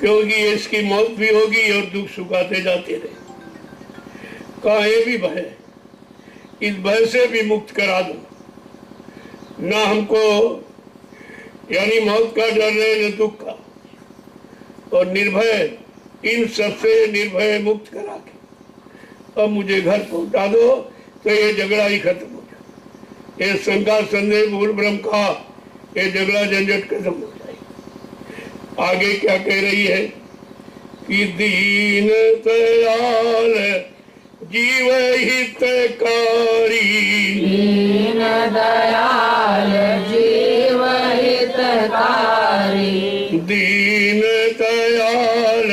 Speaker 1: क्योंकि इसकी मौत भी होगी और दुख सुखाते जाते रहे। कहा ये भी भय, इस भय से भी मुक्त करा दो ना हमको, यानी मौत का डर है न दुख का, और निर्भय, इन सबसे निर्भय मुक्त करा के अब मुझे घर पहुंचा दो, तो ये झगड़ा ही खत्म हो जाए। ये शंका संदेह भूल भ्रम का ये झगड़ा झंझट खत्म हो जाए। आगे क्या कह रही है कि दीन दयाल जीव हितकारी,
Speaker 2: दीन दयाल जीव हितकारी,
Speaker 1: दीन दयाल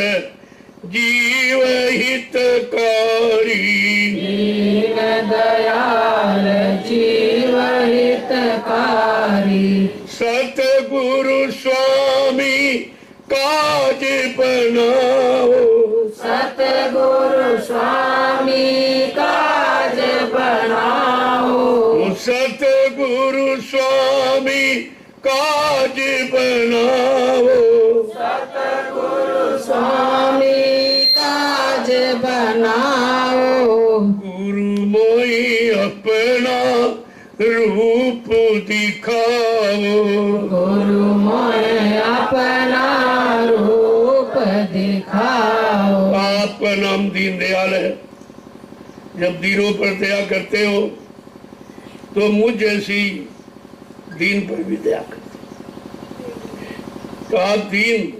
Speaker 1: जीव हितकारी,
Speaker 2: दीन दयाल जीव हितकारी,
Speaker 1: सतगुरु स्वामी काज बनाओ,
Speaker 2: सतगुरु स्वामी काज बनाओ,
Speaker 1: सतगुरु स्वामी काज बनाओ,
Speaker 2: सतगुरु स्वामी काज बनाओ,
Speaker 1: गुरु मोहि अपना रूप दिखाओ,
Speaker 2: गुरु मोहि अपना रूप दिखाओ।
Speaker 1: आपका नाम दीन दयाल है। जब दीनों पर दया करते हो तो मुझ जैसी दीन पर भी दया करते हो। तो आप दीन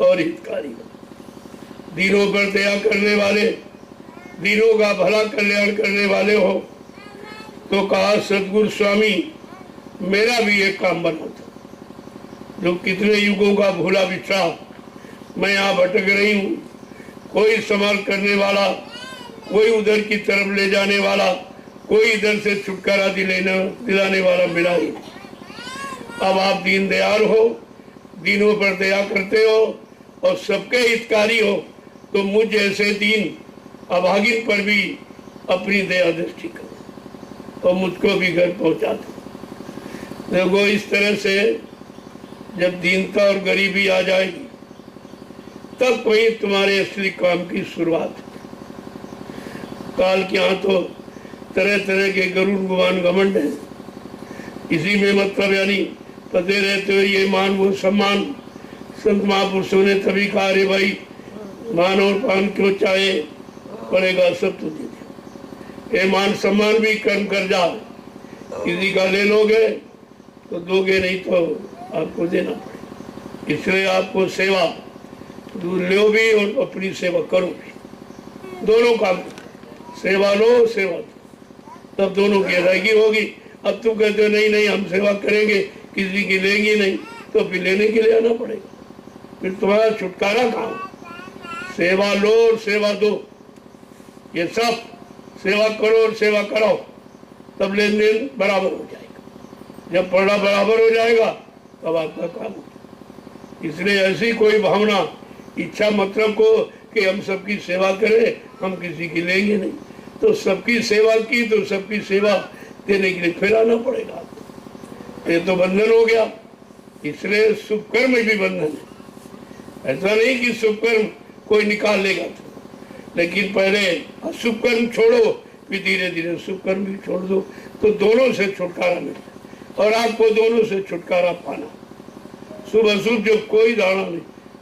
Speaker 1: और हितकारी हो, दीनों पर दया करने वाले, दीनों का भला कल्याण करने वाले हो। तो कहा सतगुरु स्वामी मेरा भी एक काम बना था, जो कितने युगों का भूला बिछड़ा मैं यहाँ भटक रही हूँ, कोई संभाल करने वाला, कोई उधर की तरफ ले जाने वाला, कोई इधर से छुटकारा दिलाने वाला मिला ही नहीं। अब आप दीन दयाल हो, दीनों पर दया करते हो और सबके हितकारी हो, तो मुझ जैसे दीन अभागिन पर भी अपनी दया दृष्टि करो और मुझको भी घर पहुंचा दो। देखो इस तरह से जब दीनता और गरीबी आ जाएगी तब वही तुम्हारे असली काम की शुरुआत है। काल के यहाँ तो तरह तरह के गरुड़ गुमान घमंड है, इसी में मतलब यानी पते रहते हुए ये मान वो सम्मान। संत महापुरुषों ने तभी कहा रे भाई मान और पान क्यों चाहे, पड़ेगा सब तो दे दे। ये मान सम्मान भी कर्म कर जाओ, किसी का ले लोगे तो दोगे नहीं तो आपको देना पड़ेगा। इसलिए आपको सेवा दूर लो भी और अपनी सेवा करो भी, दोनों काम, सेवा लो सेवा दो, तब दोनों की अदायगी होगी। अब तुम कहते हो नहीं नहीं हम सेवा करेंगे, किसी की लेंगे नहीं, तो फिर लेने के लिए आना पड़ेगा, फिर तुम्हारा छुटकारा कहाँ। सेवा लो और सेवा दो, ये सब सेवा करो और सेवा कराओ, तब लेन देन बराबर हो जाएगा। जब पढ़ना बराबर हो जाएगा तब आपका काम हो। इसलिए ऐसी कोई भावना इच्छा मतलब को कि हम सबकी सेवा करें, हम किसी की लेंगे नहीं, तो सबकी सेवा की तो सबकी सेवा देने के लिए फिर आना पड़ेगा। ये तो बंधन हो गया। इसलिए शुभ कर्म भी बंधन है। ऐसा नहीं कि शुभ कर्म कोई निकाल लेगा, लेकिन पहले अशुभ कर्म छोड़ो, फिर धीरे धीरे शुभ कर्म भी छोड़ दो, तो दोनों से छुटकारा मिले। और आपको दोनों से छुटकारा पाना, शुभ अशुभ जो कोई धारणा नहीं,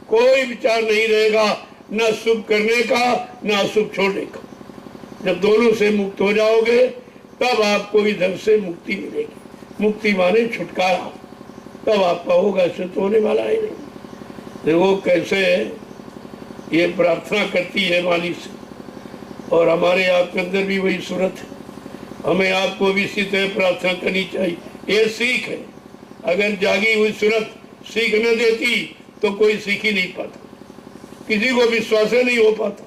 Speaker 1: कोई विचार नहीं रहेगा, न शुभ करने का न अशुभ छोड़ने का। जब दोनों से मुक्त हो जाओगे तब आपको इधर से मुक्ति मिलेगी। मुक्ति माने छुटकारा, तब आपका होगा, ऐसे तो होने वाला ही नहीं। देखो कैसे ये प्रार्थना करती है मालिक से, और हमारे आपके अंदर भी वही सूरत है। हमें आपको भी इसी तरह प्रार्थना करनी चाहिए। ये सीख है, अगर जागी हुई सूरत सीख न देती तो कोई सीख ही नहीं पाता, किसी को विश्वास नहीं हो पाता,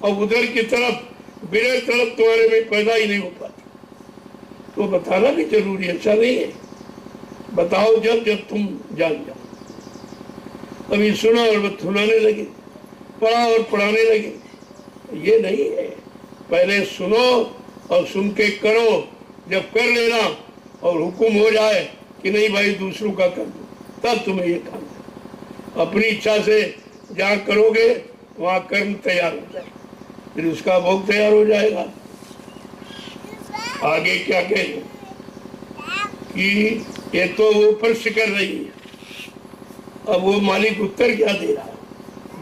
Speaker 1: और उधर की तरफ बिना तरफ तुम्हारे में पैदा ही नहीं हो पाती। तो बताना भी जरूरी है, ऐसा नहीं है, बताओ जब जब तुम जान जाओ। अभी सुना और सुनाने लगे, पढ़ा और पढ़ाने लगे, ये नहीं है। पहले सुनो और सुन के करो, जब कर लेना और हुक्म हो जाए कि नहीं भाई दूसरों का कर दो, तब तुम्हें ये काम है। अपनी इच्छा से जहाँ करोगे वहाँ कर्म तैयार हो जाए, फिर उसका भोग तैयार हो जाएगा। आगे क्या कहे कि ये तो वो प्रश्न कर रही है, अब वो मालिक उत्तर क्या दे रहा है,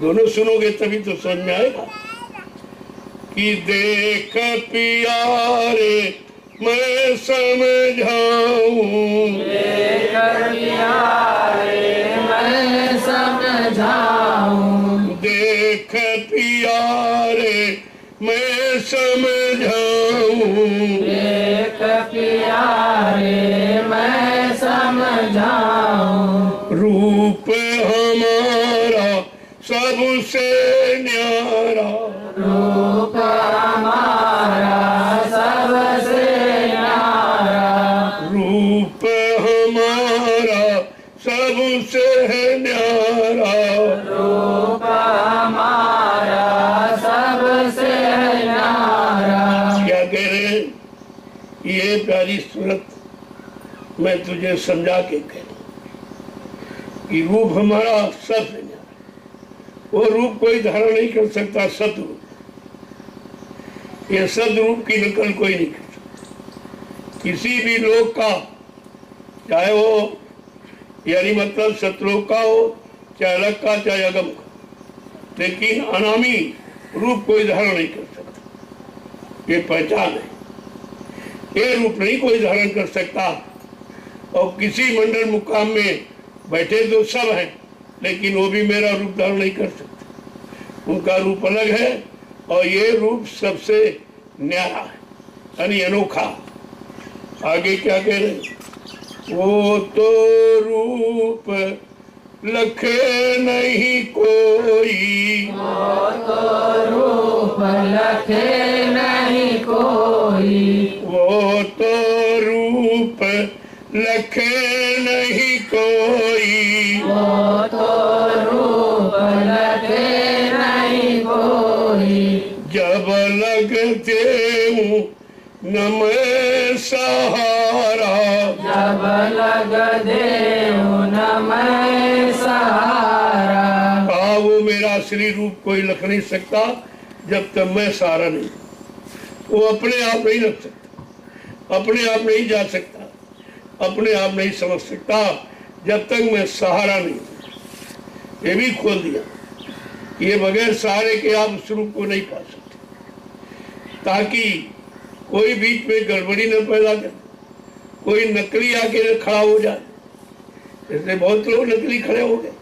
Speaker 1: दोनों सुनोगे तभी तो समझ में आएगा। कि देख प्यारे मैं समझाऊं,
Speaker 2: देख प्यारे मैं समझाऊं,
Speaker 1: देख प्यारे मैं समझाऊं,
Speaker 2: देख प्यारे मैं समझाऊं,
Speaker 1: रूप हमारा सबसे न्यारा,
Speaker 2: रूप हमारा सबसे न्यारा,
Speaker 1: रूप हमारा सबसे न्यारा,
Speaker 2: रूप हमारा सबसे न्यारा।
Speaker 1: क्या कह रहे हैं? ये प्यारी सूरत मैं तुझे समझा के कह रहा हूं कि रूप हमारा सबसे न्यारा, वो रूप कोई धारण नहीं कर सकता, सतरूप। ये सदरूप की नकल कोई नहीं कर सकता किसी भी लोक का, चाहे वो यानी मतलब सतलोक का हो, चाहे अलग का, चाहे अगम का, लेकिन अनामी रूप कोई धारण नहीं कर सकता। ये पहचान है, ये रूप नहीं कोई धारण कर सकता। और किसी मंडल मुकाम में बैठे तो सब हैं, लेकिन वो भी मेरा रूप धारण नहीं कर सकते, उनका रूप अलग है, और ये रूप सबसे न्यारा है, यानी अनोखा। आगे क्या कह रहे? वो तो रूप लखे नहीं कोई,
Speaker 2: वो तो रूप लखे नहीं कोई,
Speaker 1: वो तो रूप लखे नहीं कोई,
Speaker 2: वो तो रूप लखे नहीं कोई,
Speaker 1: जब लगते हूँ न मैं सहारा,
Speaker 2: जब लग देऊ न मैं सहारा,
Speaker 1: वो मेरा असली रूप कोई लख नहीं सकता जब तक मैं सहारा नहीं। वो अपने आप नहीं लग सकता, अपने आप नहीं जा सकता, अपने आप नहीं समझ सकता जब तक मैं सहारा नहीं। ये भी खोल दिया, ये बगैर सहारे के आप उस रूप को नहीं पा सकते, ताकि कोई बीच में गड़बड़ी न पैदा करे, कोई नकली आके खड़ा हो जाए। जैसे बहुत लोग नकली खड़े हो गए,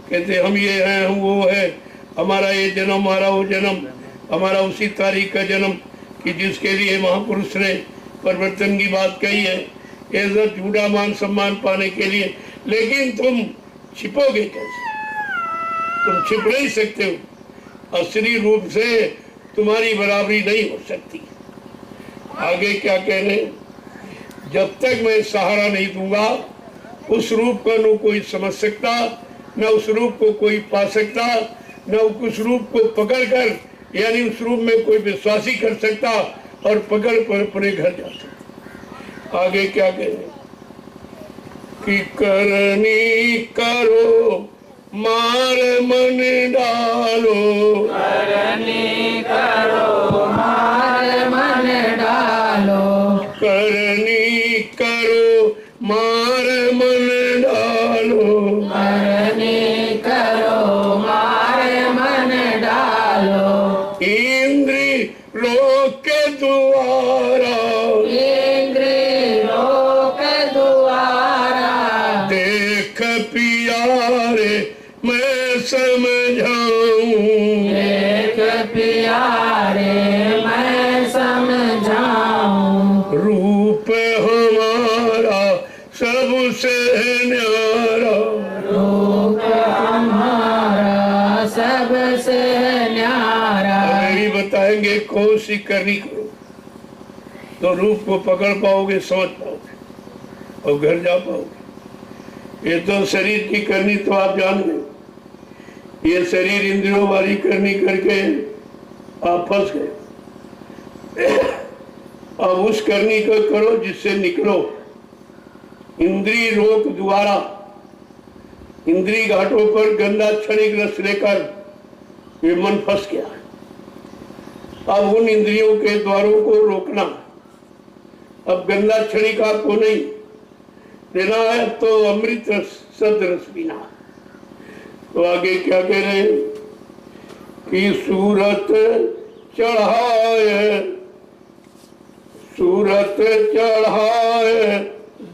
Speaker 1: कहते हम ये हैं, हम वो है, हमारा ये जन्म, हमारा वो जन्म, हमारा उसी तारीख का जन्म कि जिसके लिए महापुरुष ने परिवर्तन की बात कही है, ये सब झूठा मान सम्मान पाने के लिए। लेकिन तुम छिपोगे कैसे? तुम छिप नहीं सकते हो, असली रूप से तुम्हारी बराबरी नहीं हो सकती। आगे क्या कह रहे? जब तक मैं सहारा नहीं दूंगा उस रूप को न कोई समझ सकता, न उस रूप को कोई पा सकता, न उस रूप को पकड़कर यानी उस रूप में कोई विश्वासी कर सकता और पकड़ कर अपने घर जा सकता। आगे क्या कह रहे कि करनी करो मार मन डालो,
Speaker 2: करनी करो मार मन डालो,
Speaker 1: करनी करो मार मन डालो,
Speaker 2: करनी करो मार मन डालो,
Speaker 1: इंद्री रोक द्वारा,
Speaker 2: इंद्री लोक द्वारा,
Speaker 1: देख प्यारे मैं समझाऊं,
Speaker 2: एक प्यारे मैं समझाऊं,
Speaker 1: रूप हमारा सबसे न्यारा,
Speaker 2: रूप हमारा सबसे न्यारा,
Speaker 1: यही बताएंगे कौन सी करनी करो तो रूप को पकड़ पाओगे, समझ पाओगे और घर जा पाओगे। ये तो शरीर की करनी तो आप जान गए, ये शरीर इंद्रियों वाली करनी करके आप फंस गए। अब उस करनी को करो जिससे निकलो। इंद्री रोक द्वारा, इंद्री घाटों पर गंदा क्षणिक रस लेकर ये मन फंस गया। अब उन इंद्रियों के द्वारों को रोकना। अब गंदा क्षणिक आपको नहीं लेना है, तो अमृत रस सद रस पीना। तो आगे क्या कह रहे हैं कि सूरत चढ़ाए, सूरत चढ़ाए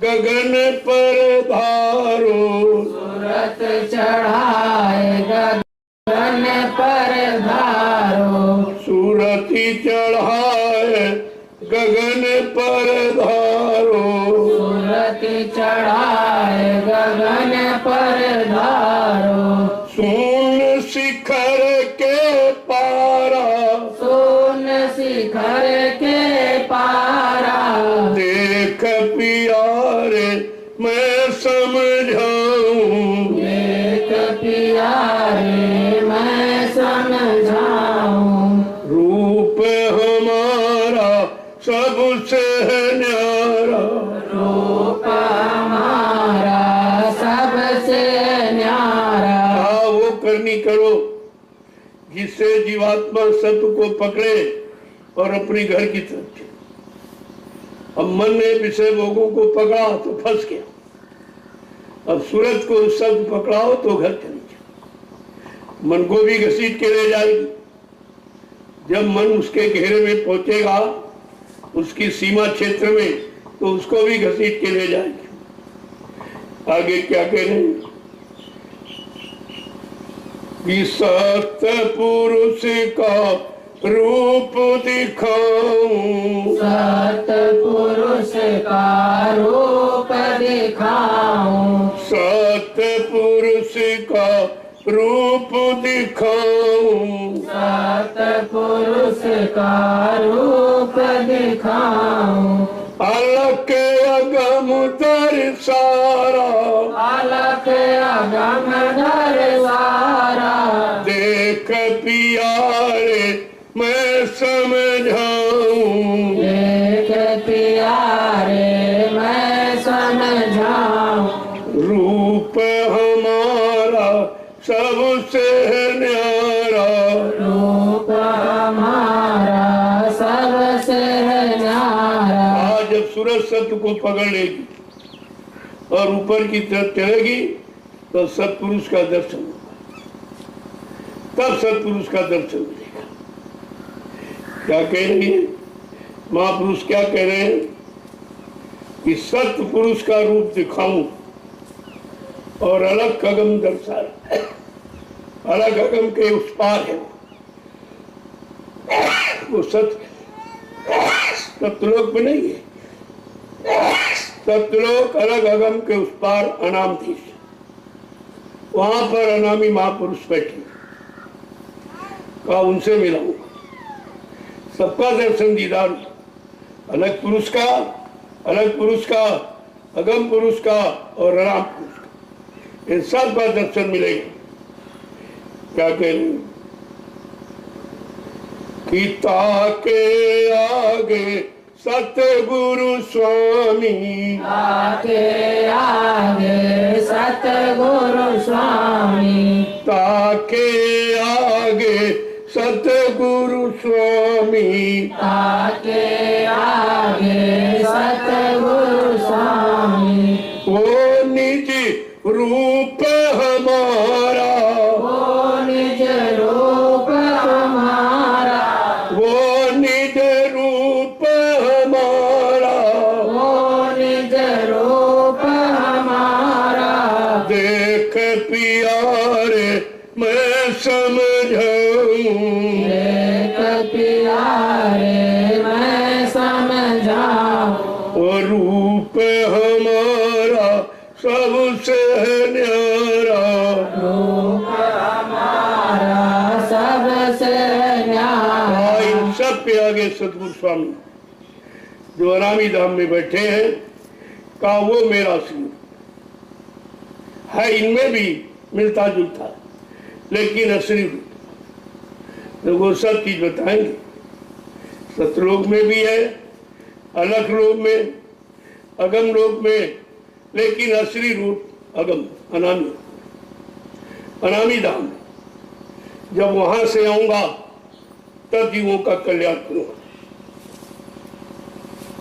Speaker 1: गगन पर धारो,
Speaker 2: सूरत चढ़ाए गगन पर धारो,
Speaker 1: सूरती चढ़ाए गगन पर धारो,
Speaker 2: सूरत चढ़ाए गगन पर धारो,
Speaker 1: सुन शिखर के पारा,
Speaker 2: सोन शिखर के पारा,
Speaker 1: देख प्यारे मैं समझाऊं,
Speaker 2: एक प्यारे मैं समझाऊं,
Speaker 1: रूप हमारा सबसे न्यारा,
Speaker 2: रूप हमारा सबसे न्यारा,
Speaker 1: वो करनी करो जिससे जीवात्मा सत्य को पकड़े और अपने घर की तरफ चले। अब मन ने विषय भोगों को पकड़ा तो फंस गया। अब सूरत को शब्द पकड़ाओ तो घर चली जाए। मन को भी घसीट के ले जाएगी। जब मन उसके घेरे में पहुंचेगा, उसकी सीमा क्षेत्र में, तो उसको भी घसीट के ले जाएगी। आगे क्या कह रहे हैं कि सत्पुरुष का रूप दिखाऊं,
Speaker 2: सत्पुरुष का रूप दिखाऊं,
Speaker 1: सत्पुरुष का रूप दिखाऊं,
Speaker 2: सत्पुरुष का रूप दिखाऊं,
Speaker 1: अलख अगम दर्शारा,
Speaker 2: अलख अगम दर्शारा,
Speaker 1: देख प्यारे मैं समझाऊं,
Speaker 2: एक प्यारे मैं समझाऊं,
Speaker 1: रूप हमारा सबसे न्यारा,
Speaker 2: रूप हमारा सबसे न्यारा।
Speaker 1: आज जब सूरज सत्य को पकड़ लेगी और ऊपर की तरफ चलेगी तो सत्पुरुष का दर्शन होगा, तब सत्पुरुष का दर्शन मिलेगा। क्या कह रही है महापुरुष? क्या कह रहे हैं कि सत्पुरुष का रूप दिखाऊं और अलग अगम दर्शा, अलग अगम के उस पार है वो सत्यलोक में नहीं है। सत्यलोक अलग अगम के उस पार अनामधीश, वहां पर अनामी महापुरुष बैठे, का उनसे मिलाऊंगा, सबका दर्शन दीदार, अलग पुरुष का, अलग पुरुष का, अगम पुरुष का और अनाम पुरुष का, इन सब का दर्शन मिलेगा। क्या कह रहे कि ताके आगे सतगुरु स्वामी
Speaker 2: ताके आगे सतगुरु स्वामी
Speaker 1: ताके आगे सतगुरु स्वामी
Speaker 2: ताके आगे सतगुरु स्वामी
Speaker 1: वो निज रूप हमारा
Speaker 2: वो निज रूप हमारा
Speaker 1: वो निज रूप हमारा
Speaker 2: वो निज रूप हमारा
Speaker 1: देख प्यारे मैं समझाऊं
Speaker 2: एक प्यारे मैं समझाऊं
Speaker 1: वो रूप हमारा सबसे न्यारा
Speaker 2: रूप हमारा सबसे न्यारा
Speaker 1: इन सब पे आगे सतगुरु स्वामी जो अनामी धाम में बैठे हैं का वो मेरा सिंह है। इनमें भी मिलता जुलता लेकिन असली रूप तो वो सब चीज बताएंगे। सतलोक में भी है, अलग लोक में, अगम लोक में, लेकिन असली रूप अगम अनामी अनामी धाम। जब वहां से आऊंगा तब जीवों का कल्याण करूंगा।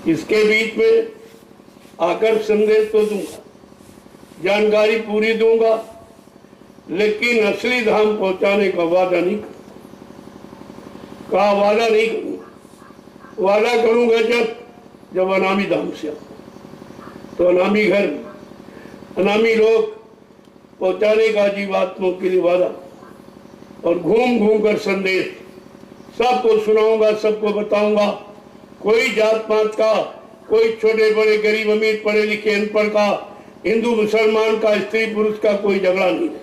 Speaker 1: इसके बीच में आकर संदेश तो दूंगा, जानकारी पूरी दूंगा, लेकिन असली धाम पहुंचाने का वादा नहीं करूंगा। वादा नहीं करूंगा। वादा करूंगा जब अनामी धाम से आऊंगा तो अनामी घर अनामी लोग पहुंचाने का जीवात्माओं के लिए वादा, और घूम घूम कर संदेश सबको सुनाऊंगा, सबको बताऊंगा। कोई जात पात का, कोई छोटे बड़े गरीब अमीर पढ़े लिखे अनपढ़ का, हिंदू मुसलमान का, स्त्री पुरुष का कोई झगड़ा नहीं है,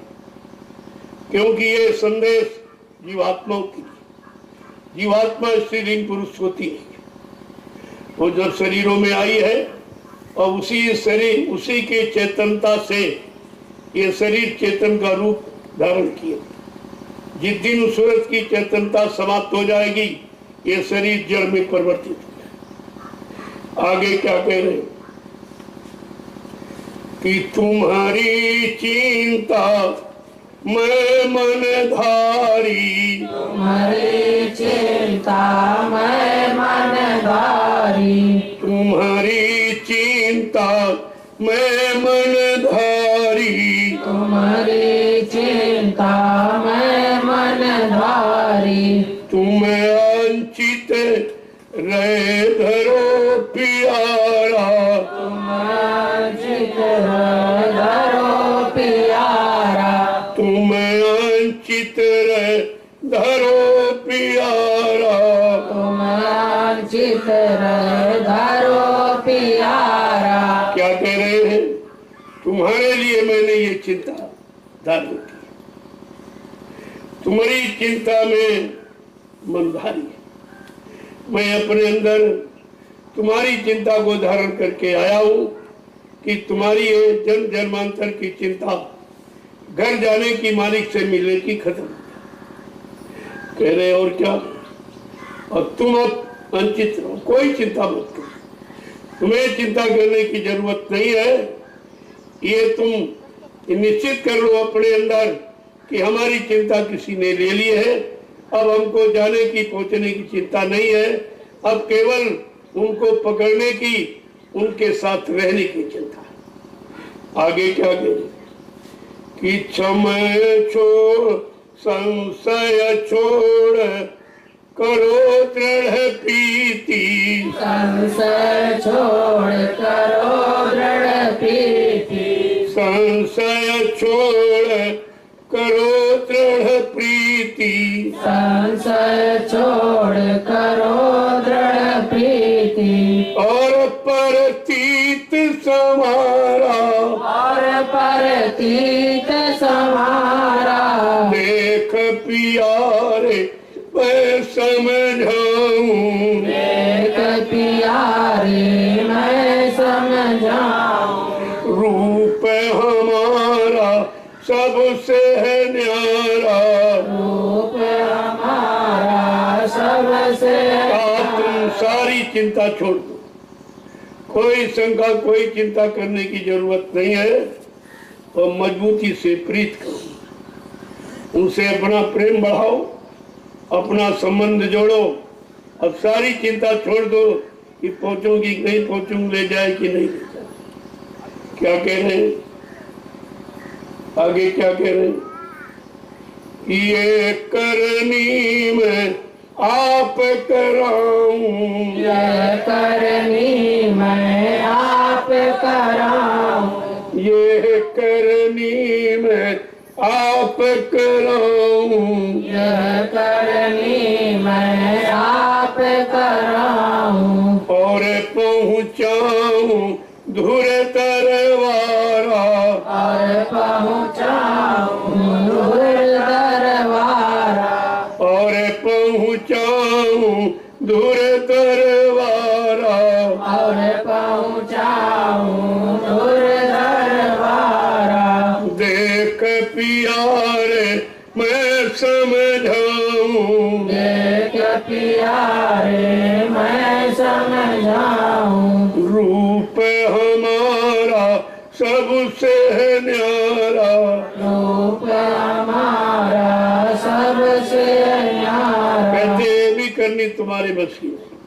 Speaker 1: क्योंकि ये संदेश जीवात्माओं की। जीवात्मा स्त्रीलिंग पुरुष होती नहीं, वो जब शरीरों में आई है और उसी शरीर उसी के चेतनता से ये शरीर चेतन का रूप धारण किया। जिस दिन उस सूरज की चेतनता समाप्त हो जाएगी ये शरीर जड़ में परिवर्तित हो जाएगा। आगे क्या कह रहे हैं कि तुम्हारी चिंता मैं मन धारी,
Speaker 2: तुम्हारी चिंता मैं मन धारी,
Speaker 1: तुम्हारी चिंता मैं मन धारी,
Speaker 2: तुम्हारी चिंता मैं मन धारी।
Speaker 1: तुम अंचित रहे धरो प्यारा,
Speaker 2: तुम अंचित रहे धरो प्यारा,
Speaker 1: तुम अंचित रहे धरो प्यारा।
Speaker 2: तुम अंचित रहे धरो प्यारा।
Speaker 1: क्या कह रहे हैं? तुम्हारे लिए मैंने ये चिंता धारण की, तुम्हारी चिंता में मनधारी है। मैं अपने अंदर तुम्हारी चिंता को धारण करके आया हूं कि तुम्हारी ये जन्म जन्मांतर की चिंता घर जाने की, मालिक से मिलने की खत्म कह रहे। और क्या? और तुम अब अंचित रहो, कोई चिंता मत करो, तुम्हें चिंता करने की जरूरत नहीं है। ये तुम निश्चित कर लो अपने अंदर कि हमारी चिंता किसी ने ले ली है। अब हमको जाने की, पहुंचने की चिंता नहीं है, अब केवल उनको पकड़ने की, उनके साथ रहने की चिंता है। आगे क्या कहें कि क्षमय छोड़ संशय छोड़ करो दृढ़ प्रीति,
Speaker 2: संशय छोड़ करो दृढ़ प्रीति,
Speaker 1: संशय छोड़ करो दृढ़ प्रीति,
Speaker 2: संशय छोड़ करो दृढ़ प्रीति।
Speaker 1: और परतीत समारा,
Speaker 2: और परतीत समारा,
Speaker 1: देख प्यारे मैं समझाऊं,
Speaker 2: एक प्यारे मैं समझाऊं।
Speaker 1: रूप हमारा सबसे है न्यारा,
Speaker 2: रूप हमारा सबसे
Speaker 1: तुम सारी चिंता छोड़ दो, कोई शंका कोई चिंता करने की जरूरत नहीं है। और मजबूती से प्रीत करो, उनसे अपना प्रेम बढ़ाओ, अपना संबंध जोड़ो। अब सारी चिंता छोड़ दो कि पहुंचूंगी नहीं पहुंचूंगी, ले जाए कि नहीं ले जाए। क्या कह रहे हैं आगे, क्या कह रहे हैं? ये करनी में आप कराऊं,
Speaker 2: ये करनी मैं आप कराऊं,
Speaker 1: ये करनी में आप कराऊं,
Speaker 2: ये करनी मैं आप कराऊं,
Speaker 1: और पहुंचाऊं धुर दरबारा,
Speaker 2: और पहुँचाऊं दूर दरबारा,
Speaker 1: और पहुंचाऊं धुर दरबारा।
Speaker 2: और पहुँचाऊं दूर दरबारा।
Speaker 1: देख प्यारे मैं समझाऊं,
Speaker 2: देख प्यारे मैं समझाऊं,
Speaker 1: रूप हमारा सबसे न्यारा,
Speaker 2: रूप हमारा सबसे न्यारा।
Speaker 1: कहते ये भी करनी तुम्हारे बस की नहीं,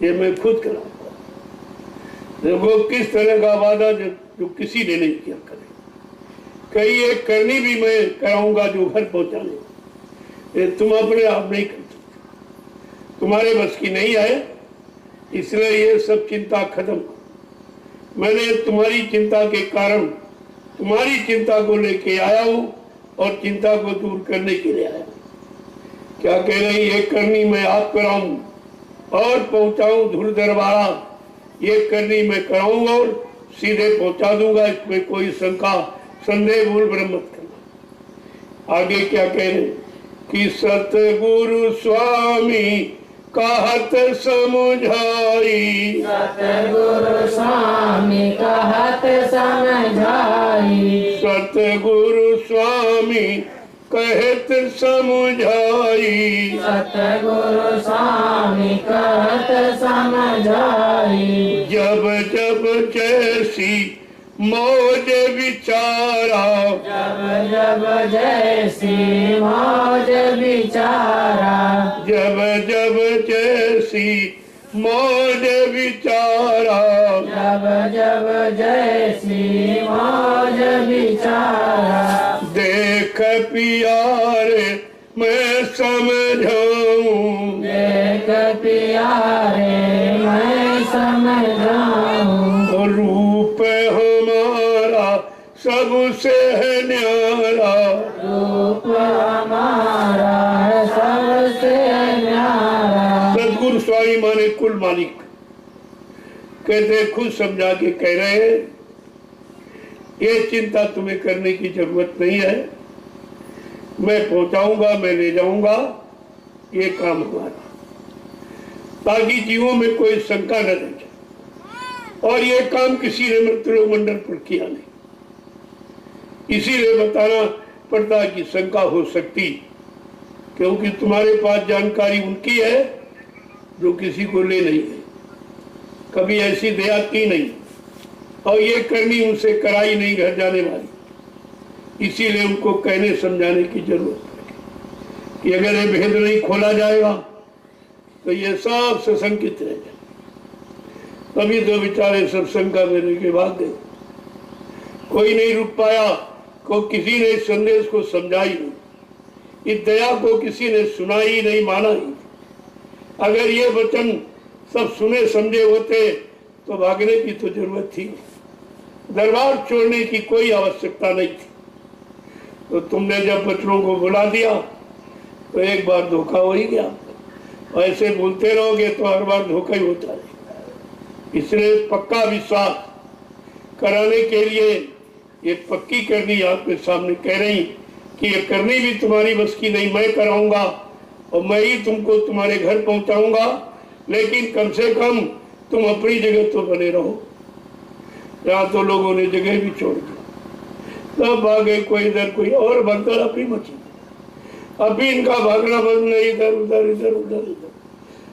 Speaker 1: ये मैं खुद कराऊंगा। देखो किस तरह का वादा जो किसी ने नहीं किया करे। कई ये करनी भी मैं कराऊंगा जो घर पहुंचाने, ये तुम अपने आप नहीं कर सकते, तुम्हारे बस की नहीं है। इसलिए ये सब चिंता खत्म। मैंने तुम्हारी चिंता के कारण तुम्हारी चिंता को लेके आया हूं और चिंता को दूर करने के लिए आया। क्या कह रही? ये करनी मैं आप कराऊं और पहुंचाऊं धुर दरबारा। ये करनी मैं कराऊंगा और सीधे पहुंचा दूंगा, इसमें कोई शंका संदेह भूल भ्रम मत करना। आगे क्या कह रहे कि सतगुरु स्वामी कहत समझाई,
Speaker 2: सतगुरु स्वामी कहत समझाई,
Speaker 1: सतगुरु स्वामी कहत समझाई,
Speaker 2: सतगुरु स्वामी कहत समझाई।
Speaker 1: जब जब जैसी मौज विचारा,
Speaker 2: जब जब जैसी मौज विचारा,
Speaker 1: जब जब जैसी मौज विचारा,
Speaker 2: जब जब जैसी मौज विचारा।
Speaker 1: देख प्यारे मैं समझाऊं,
Speaker 2: देख प्यारे मैं समझाऊं,
Speaker 1: रूप हमारा सबसे न्यारा,
Speaker 2: रूप हमारा सबसे न्यारा।
Speaker 1: सदगुरु स्वामी माने कुल मालिक कहते खुद समझा के कह रहे हैं ये चिंता तुम्हें करने की जरूरत नहीं है। मैं पहुंचाऊंगा, मैं ले जाऊंगा, ये काम हमारा, ताकि जीवों में कोई शंका न रह जाए। और ये काम किसी ने मंत्रिमंडल पर किया नहीं, इसीलिए बताना पड़ता कि शंका हो सकती, क्योंकि तुम्हारे पास जानकारी उनकी है जो किसी को ले नहीं गई, कभी ऐसी दया की नहीं, और ये करनी उनसे कराई नहीं घर जाने वाली। इसीलिए उनको कहने समझाने की जरूरत है कि अगर ये भेद नहीं खोला जाएगा तो ये सब सशंकित रह जाए। तभी तो बेचारे सब शंका देने के बाद गए, कोई नहीं रुक पाया, को किसी ने इस संदेश को समझा ही नहीं, इस दया को किसी ने सुना ही नहीं, माना ही। अगर ये वचन सब सुने समझे होते तो भागने की तो जरूरत थी, दरबार छोड़ने की कोई आवश्यकता नहीं थी। तो तुमने जब बच्चों को बुला दिया तो एक बार धोखा हो ही गया। ऐसे बोलते रहोगे तो हर बार धोखा ही होता है। इसलिए पक्का विश्वास कराने के लिए ये पक्की करनी आपके सामने कह रही कि ये करनी भी तुम्हारी बस की नहीं, मैं कराऊंगा और मैं ही तुमको तुम्हारे घर पहुंचाऊंगा, लेकिन कम से कम तुम अपनी जगह तो बने रहो। यहाँ तो लोगों ने जगह भी छोड़ दी, तब भागे कोई इधर कोई और भगदड़ अपनी मची। अभी इनका भागना बंद नहीं, इधर उधर इधर उधर इधर,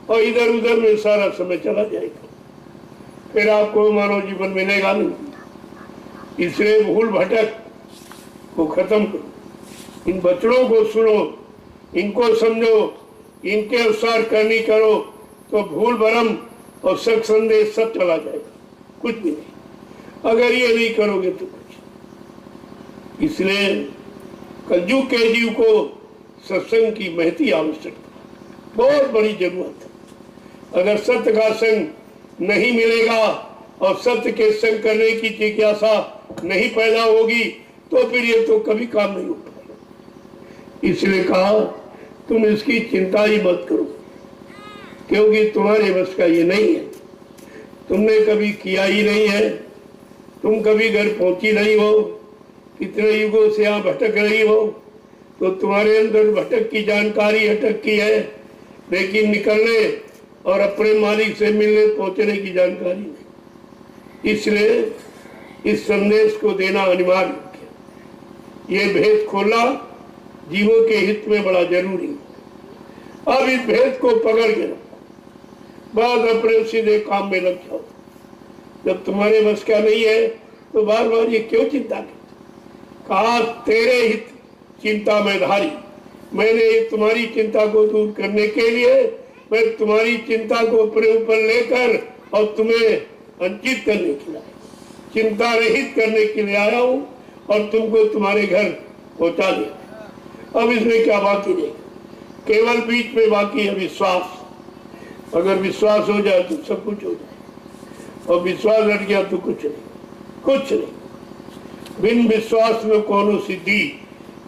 Speaker 1: और इधर उधर में सारा समय चला जाएगा। फिर आपको मानव जीवन मिलेगा नहीं। इसलिए भूल भटक को खत्म करो, इन बचनों को सुनो, इनको समझो, इनके अनुसार करनी करो, तो भूल भरम और सच संदेश सब चला जाएगा, कुछ भी नहीं। अगर ये नहीं करोगे तो कुछ। इसलिए कलयुग के जीव को सत्संग की महती आवश्यकता, बहुत बड़ी जरूरत है। अगर सत्य का संग नहीं मिलेगा और सत्य के संग करने की जिज्ञासा नहीं पैदा होगी तो फिर ये तो कभी काम नहीं हो पाएगा। इसलिए कहा तुम इसकी चिंता ही मत करो, क्योंकि तुम्हारे बस का ये नहीं है, तुमने कभी किया ही नहीं है, तुम कभी घर पहुंची नहीं हो, कितने युगों से यहाँ भटक रही हो, तो तुम्हारे अंदर भटक की जानकारी अटक की है, लेकिन निकलने और अपने मालिक से मिलने पहुंचने की जानकारी नहीं। इसलिए इस संदेश को देना अनिवार्य किया। ये भेद खोलना जीवों के हित में बड़ा जरूरी है। अब इस भेद को पकड़ के रखो, बाद अपने सीधे काम में लग जाओ। जब तुम्हारे बस का नहीं है तो बार बार ये क्यों चिंता करते? कहा तेरे हित चिंता में धारी, मैंने तुम्हारी चिंता को दूर करने के लिए मैं तुम्हारी चिंता को अपने ऊपर लेकर और तुम्हें अंकित करने के लिए, चिंता रहित करने के लिए आया हूं और तुमको तुम्हारे घर पहुंचा दिया। अब इसमें क्या बाकी नहीं, केवल बीच में बाकी है विश्वास। अगर विश्वास हो जाए तो सब कुछ हो जाए, और विश्वास हट गया तो कुछ नहीं, कुछ नहीं। बिन विश्वास में कौनो सिद्धि,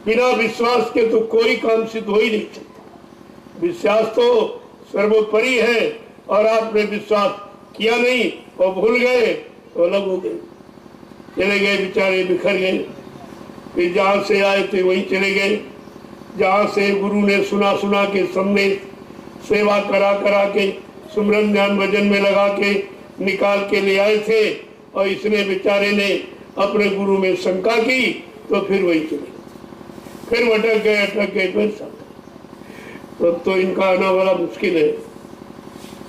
Speaker 1: बिना विश्वास के तो कोई काम सिद्ध हो ही नहीं सकता। विश्वास तो सर्वोपरि है, और आपने विश्वास किया नहीं और भूल गए तो अलग हो गए, चले गए बेचारे, बिखर गए। फिर जहाँ से आए थे वहीं चले गए, जहाँ से गुरु ने सुना सुना के संदेश, सेवा करा करा के, सुमरन ध्यान भजन में लगा के निकाल के ले आए थे, और इसने बेचारे ने अपने गुरु में शंका की तो फिर वही चले, फिर भटक गए, अटक गए, फिर सब। तो इनका आना बड़ा मुश्किल है।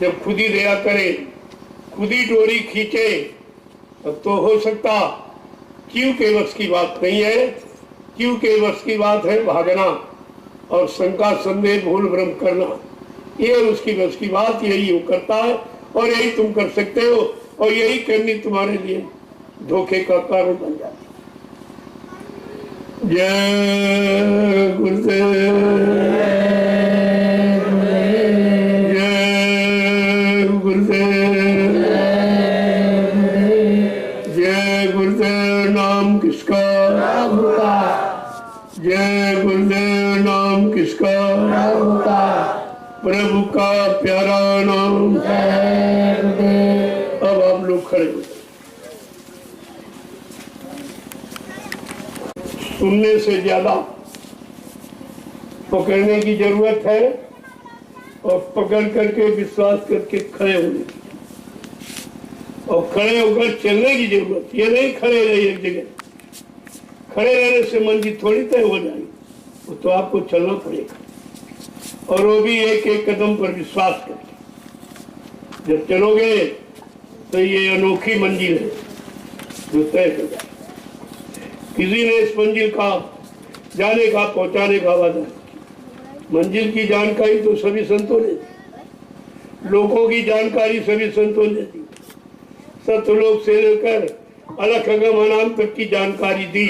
Speaker 1: जब खुद ही दया करे, खुद ही डोरी खींचे, तब तो हो सकता। क्यों के वश की बात नहीं है, क्यों के वश की बात है भागना और शंका संदेह भूल भ्रम करना, ये उसकी वश की बात, यही वो करता है और यही तुम कर सकते हो, और यही करनी तुम्हारे लिए धोखे का कारण बन जाती। जय गुरुदेव, जय गुरुदेव, जय गुरुदेव। नाम किसका?
Speaker 2: प्रभु का।
Speaker 1: जय गुरुदेव। नाम किसका?
Speaker 2: प्रभु का।
Speaker 1: प्रभु का प्यारा नाम।
Speaker 2: जय गुरुदेव।
Speaker 1: अब आप लोग खड़े हो, सुनने से ज्यादा पकड़ने की जरूरत है, और पकड़ करके विश्वास करके खड़े होने की, और खड़े होकर चलने की जरूरत। ये नहीं खड़े रहे एक जगह, खड़े रहने से मंजिल थोड़ी तय हो जाएगी, वो तो आपको चलना पड़ेगा, और वो भी एक एक कदम पर विश्वास करके। जब चलोगे तो ये अनोखी मंजिल है जो तय हो जाए। किसी ने इस मंजिल का जाने का, पहुंचाने का वादा किया। मंजिल की जानकारी तो सभी संतों ने दी, लोगों की जानकारी सभी संतों ने दी, सतलोक से लेकर अलख अगम अनाम तक की जानकारी दी,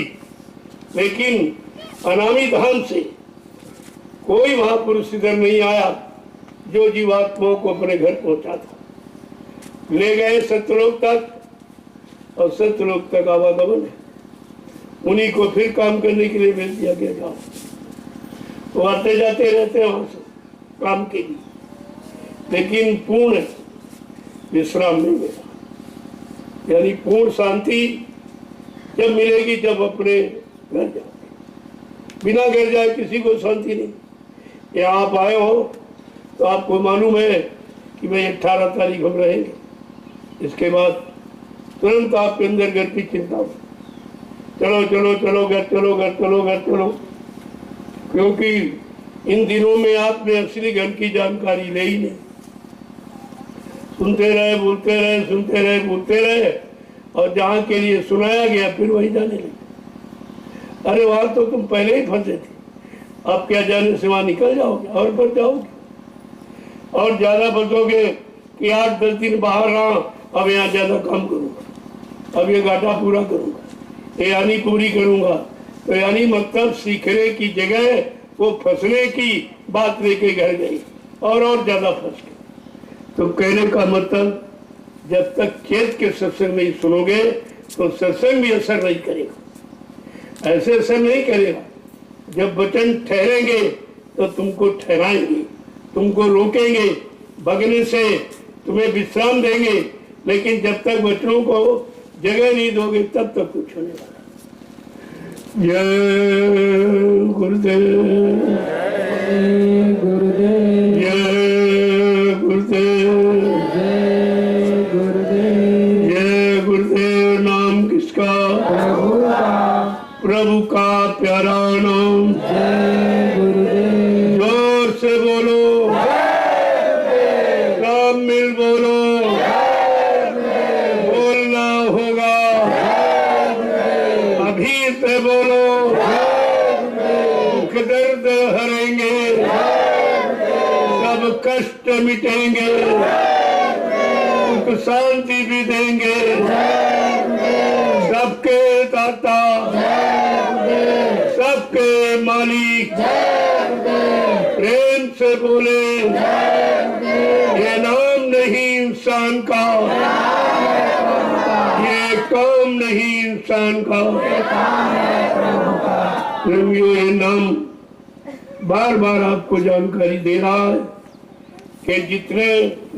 Speaker 1: लेकिन अनामी धाम से कोई महापुरुष इधर नहीं आया जो जीवात्माओं को अपने घर पहुंचा था। ले गए सत्यलोक तक, और सत्यलोक तक आवागमन है, उन्हीं को फिर काम करने के लिए भेज दिया गया। जाओ, तो आते जाते रहते हैं वहां से काम के लिए, लेकिन पूर्ण विश्राम नहीं मिला। यानी पूर्ण शांति जब मिलेगी जब अपने घर जाओ। बिना घर जाए किसी को शांति नहीं। या आप आए हो तो आपको मालूम है कि भाई 18 तारीख हम रहेंगे, इसके बाद तुरंत आपके अंदर घर की चिंता हो, चलो चलो चलो घर, चलो घर, चलो घर, चलो। क्योंकि इन दिनों में आपने असली घर की जानकारी ले ही नहीं। सुनते रहे, बोलते रहे, सुनते रहे, बोलते रहे, और जहाँ के लिए सुनाया गया फिर वही जाने लगे। अरे वहां तो तुम पहले ही फंसे थे, अब क्या जाने से वहां निकल जाओगे और बढ़ जाओगे, और ज्यादा फंसोगे कि 8-10 दिन बाहर रहा, अब यहाँ ज्यादा काम करूंगा, अब ये घाटा पूरा करूंगा, ये यानी पूरी करूंगा। तो यानी मतलब सीखने की जगह वो फंसने की बात लेके घर गई और ज्यादा फंस गए। तो कहने का मतलब जब तक खेत के सत्संग नहीं सुनोगे तो सत्संग भी असर नहीं करेगा, ऐसे असर नहीं करेगा। जब वचन ठहरेंगे तो तुमको ठहराएंगे, तुमको रोकेंगे भगने से, तुम्हें विश्राम देंगे, लेकिन जब तक वचनों को जगह नहीं दोगे तब तक कुछ होने वाला। जय गुरुदेव,
Speaker 2: जय गुरुदेव,
Speaker 1: जय गुरुदेव,
Speaker 2: जय गुरुदेव,
Speaker 1: जय गुरुदेव। नाम किसका?
Speaker 2: प्रभु का,
Speaker 1: प्रभु का प्यारा नाम।
Speaker 2: जय गुरुदेव,
Speaker 1: जोर से बोलो, सब मिल बोलो, बोलना होगा, अभी से बोलो, दुख दर्द हरेंगे, सब कष्ट मिटेंगे, सुख शांति भी देंगे, सबके दाता, सबके मालिक, प्रेम से बोले, ये नाम नहीं इंसान का, ये काम नहीं इंसान का। ये नाम बार बार आपको जानकारी दे रहा है कि जितने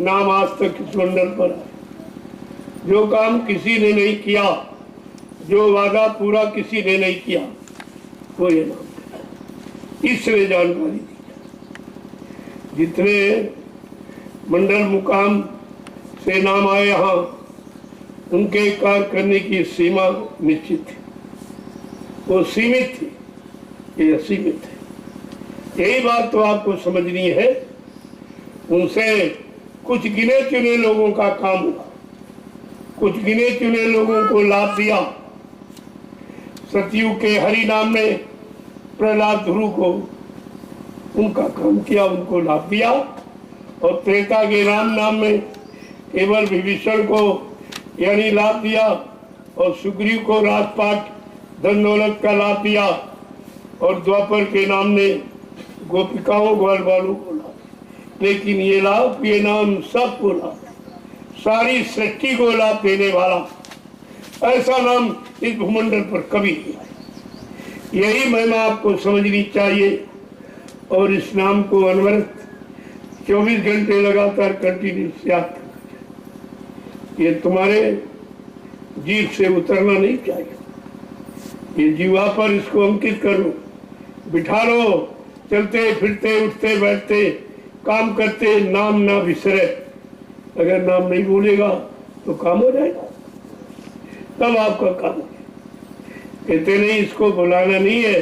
Speaker 1: नाम आज तक इस मंडल पर आए, जो काम किसी ने नहीं किया, जो वादा पूरा किसी ने नहीं किया, वो ये नाम है। इसलिए जानकारी दी। जितने मंडल मुकाम से नाम आए यहाँ, उनके कार्य करने की सीमा निश्चित थी, वो सीमित थी, ये असीमित है। यही बात तो आपको समझनी है। उनसे कुछ गिने चुने लोगों का काम हुआ, कुछ गिने चुने लोगों को लाभ दिया। सतयुग के हरि नाम ने प्रहलाद ध्रुव को उनका काम किया, उनको लाभ दिया, और त्रेता के राम नाम में केवल विभीषण को यानी लाभ दिया, और सुग्रीव को राजपाट धन दौलत का लाभ दिया, और द्वापर के नाम ने गोपिकाओं ग्वाल बालों को लाभ। लेकिन ये लाभ, ये नाम सबको लाभ, सारी सृष्टि को लाभ देने वाला ऐसा नाम इस भूमंडल पर कभी नहीं आया। यही महिमा आपको समझनी चाहिए, और इस नाम को अनवरत 24 घंटे लगातार कंटिन्यूस याद करना चाहिए। ये तुम्हारे जीव से उतरना नहीं चाहिए, ये जीवा पर इसको अंकित करो, बिठा लो, चलते फिरते उठते बैठते काम करते नाम ना बिसरे। अगर नाम नहीं बोलेगा तो काम हो जाएगा, तब आपका काम है। कहते नहीं इसको बुलाना नहीं है,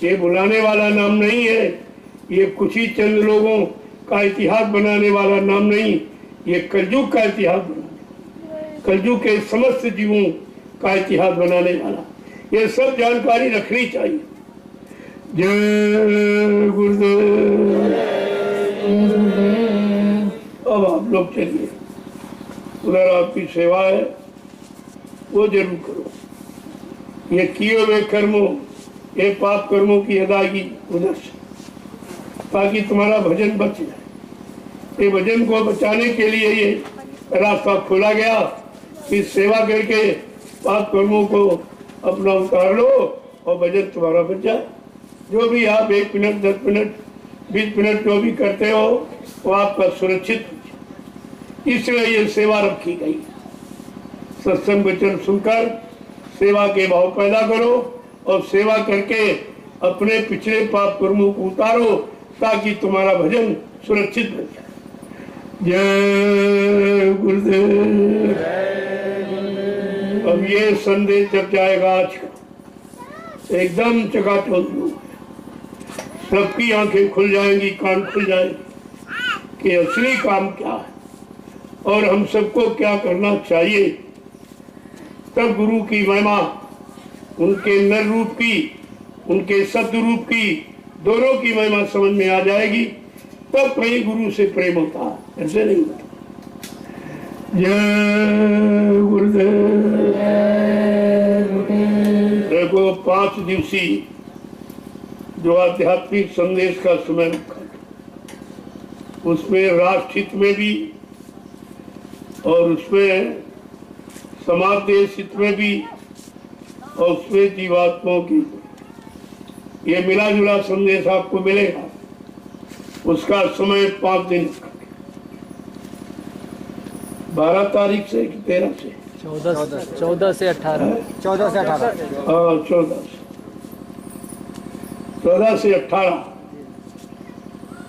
Speaker 1: ये बुलाने वाला नाम नहीं है, ये कुछ ही चंद लोगों का इतिहास बनाने वाला नाम नहीं, ये कलयुग का इतिहास बनाने, कलयुग के समस्त जीवों का इतिहास बनाने वाला। ये सब जानकारी रखनी चाहिए। जय गुरुदेव। अब आप लोग चलिए, उधर आपकी सेवा है वो जरूर करो। ये किए हुए कर्मों, ये पाप कर्मों की अदायगी उधर से, ताकि तुम्हारा भजन बच जाए। ये भजन को बचाने के लिए ये रास्ता खोला गया कि सेवा करके पाप कर्मों को अपना उतार लो और भजन तुम्हारा बच जाए। जो भी आप 1 मिनट 10 मिनट 20 मिनट जो भी करते हो वो आपका सुरक्षित हो जाए, इसलिए ये सेवा रखी गई। सत्संग वचन सुनकर सेवा के भाव पैदा करो, और सेवा करके अपने पिछले पाप कर्मों को उतारो, ताकि तुम्हारा भजन सुरक्षित बन जाए। जय गुरुदेव। अब ये संदेश जब जाएगा आज का, एकदम चकाचौंध, सबकी आंखें खुल जाएंगी, कान खुल जाएंगे कि असली काम क्या है, और हम सबको क्या करना चाहिए, तब गुरु की महिमा, उनके नर रूप की, उनके सद रूप की, दोनों की महिमा समझ में आ जाएगी। तब कहीं गुरु से प्रेम होता है, ऐसे नहीं होता। जय गुरुदेव। देखो 5 दिवसीय जो आध्यात्मिक संदेश का समय रखा, उसमें राष्ट्र हित में भी और उसमें समाज देश हित में भी और उसमें जीवात्माओं की, ये मिला जुला संदेश आपको मिलेगा। उसका समय 5 दिन, 12 तारीख से कि 13 से,
Speaker 3: 14 से 18, 14 से 18,
Speaker 1: हाँ 14 से 18,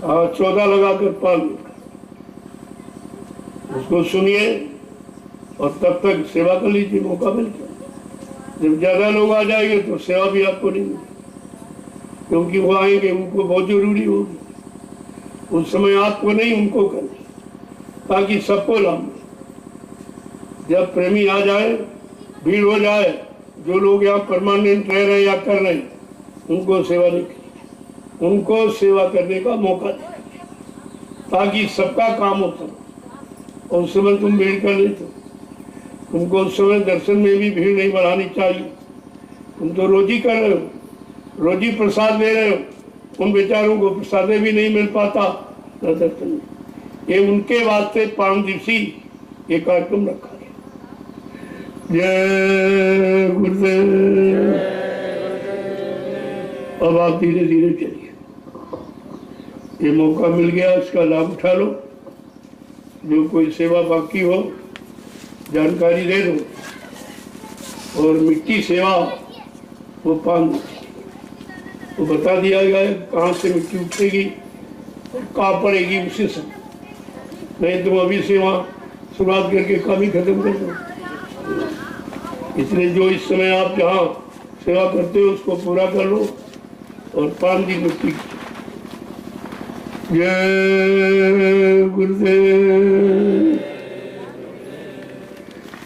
Speaker 1: हाँ 14 लगाकर 5 दिन उसको सुनिए और तब तक सेवा कर लीजिए मौका मिल गया। जब ज्यादा लोग आ जाएंगे तो सेवा भी आपको नहीं मिलेगी, क्योंकि वो आएंगे, उनको बहुत जरूरी होगी। उस समय आपको नहीं, उनको करना, ताकि सबको लाभ मिले। जब प्रेमी आ जाए, भीड़ हो जाए, जो लोग यहाँ परमानेंट रह रहे हैं या कर रहे हैं, उनको सेवा नहीं करिए, उनको सेवा करने का मौका दीजिए, ताकि सबका काम हो सके। और उस समय तुम भीड़ कर ले तो तुमको उस समय दर्शन में भी भीड़ नहीं बढ़ानी चाहिए। तुम तो रोजी कर रहे हो, रोजी प्रसाद ले रहे हो, उन बेचारों को प्रसाद भी नहीं मिल पाता न दर्शन में। ये उनके वास्ते 5 दिवसीय ये कार्यक्रम रखा है। जय गुरुदेव। अब आप धीरे धीरे चलिए, ये मौका मिल गया, इसका लाभ उठा लो। जो कोई सेवा बाकी हो जानकारी दे दो। और मिट्टी सेवा वो 5 वो बता दिया गया है कहाँ से मिट्टी उठेगी और कहाँ पड़ेगी उसी समय। नहीं तुम अभी सेवा शुरुआत करके काम ही खत्म कर दो। इसलिए जो इस समय आप जहाँ सेवा करते हो उसको पूरा कर लो और 5 दिन मिट्टी। जय गुरुदेव।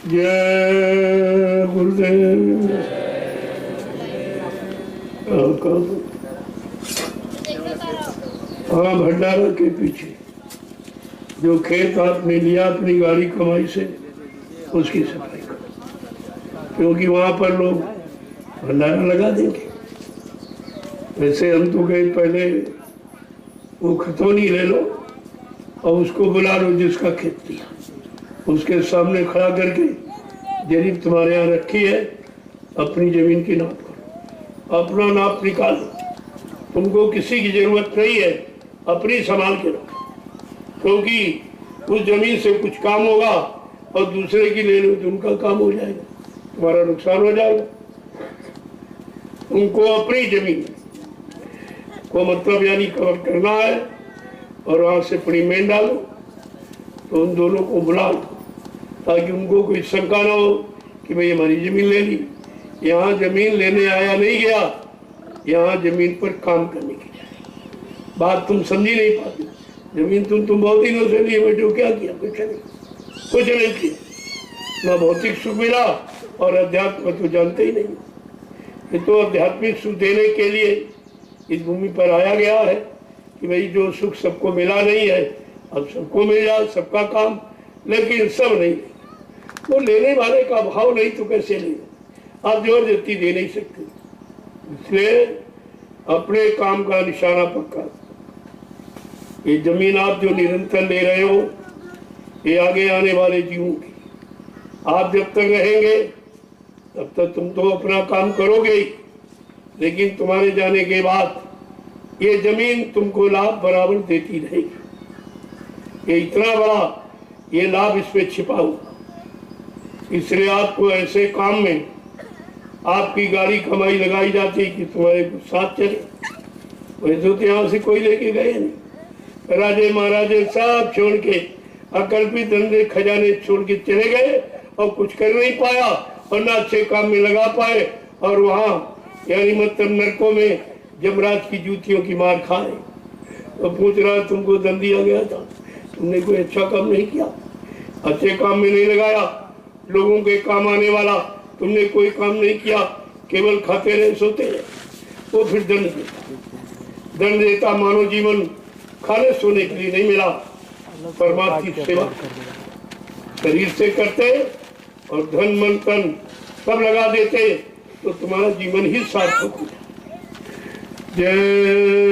Speaker 1: जय गुरुदेव। हाँ भंडारा के पीछे जो खेत आपने लिया अपनी गाड़ी कमाई से, उसकी सफाई करो, क्योंकि वहां पर लोग भंडारा लगा देंगे। वैसे हम तो गए पहले वो खतौनी ले लो और उसको बुला लो जिसका खेत दिया, उसके सामने खड़ा करके जरीब तुम्हारे यहाँ रखी है, अपनी जमीन की नाप करो, अपना नाप निकालो। तुमको किसी की जरूरत नहीं है, अपनी संभाल के रखो, क्योंकि उस जमीन से कुछ काम होगा और दूसरे की ले लो तो उनका काम हो जाएगा, तुम्हारा नुकसान हो जाएगा। उनको अपनी जमीन को मतलब यानी कवर करना है और वहां से पड़ी मेन डालो, तो उन दोनों को बुला लो ताकि उनको कोई शंका ना हो कि भाई हमारी जमीन ले ली। यहाँ जमीन लेने आया नहीं गया, यहाँ जमीन पर काम करने के लिए। बात तुम समझी नहीं पाती। जमीन तुम बहुत दिनों से लिए बैठे हो, क्या किया? कुछ नहीं किया। ना भौतिक सुख मिला और अध्यात्म तो जानते ही नहीं। ये तो आध्यात्मिक सुख देने के लिए इस भूमि पर आया गया है कि भाई जो सुख सबको मिला नहीं है अब सबको मिल जाए, सबका काम। लेकिन सब नहीं, वो लेने वाले का भाव नहीं तो कैसे नहीं? आप जबरदस्ती दे नहीं सकते। इसलिए अपने काम का निशाना पक्का। ये जमीन आप जो निरंतर ले रहे हो, ये आगे आने वाले जीवों की। आप जब तक रहेंगे तब तक तुम तो अपना काम करोगे ही, लेकिन तुम्हारे जाने के बाद ये जमीन तुमको लाभ बराबर देती रहेगी। ये इतना बड़ा ये लाभ इसमें छिपा हुआ, इसलिए आपको ऐसे काम में आपकी गाड़ी कमाई लगाई जाती कि तुम्हारे साथ चले। वैसे तो यहाँ से कोई लेके गए नहीं, राजे महाराजे सब छोड़ के अकल्पित धंधे खजाने छोड़ के चले गए और कुछ कर नहीं पाया और ना अच्छे काम में लगा पाए, और वहाँ यानी मतलब नरकों में जमराज की जूतियों की मार खा रहे। तो पूछ रहा तुमको दंड दिया गया था, तुमने कोई अच्छा काम नहीं किया, अच्छे काम में नहीं लगाया, लोगों के काम आने वाला तुमने कोई काम नहीं किया, केवल खाते रहे सोते रहे, वो फिर दंड देता। मानव जीवन खाने सोने के लिए नहीं मिला, परमात्मा की सेवा शरीर से करते और धन मन तन सब लगा देते तो तुम्हारा जीवन ही सार्थक हो। जय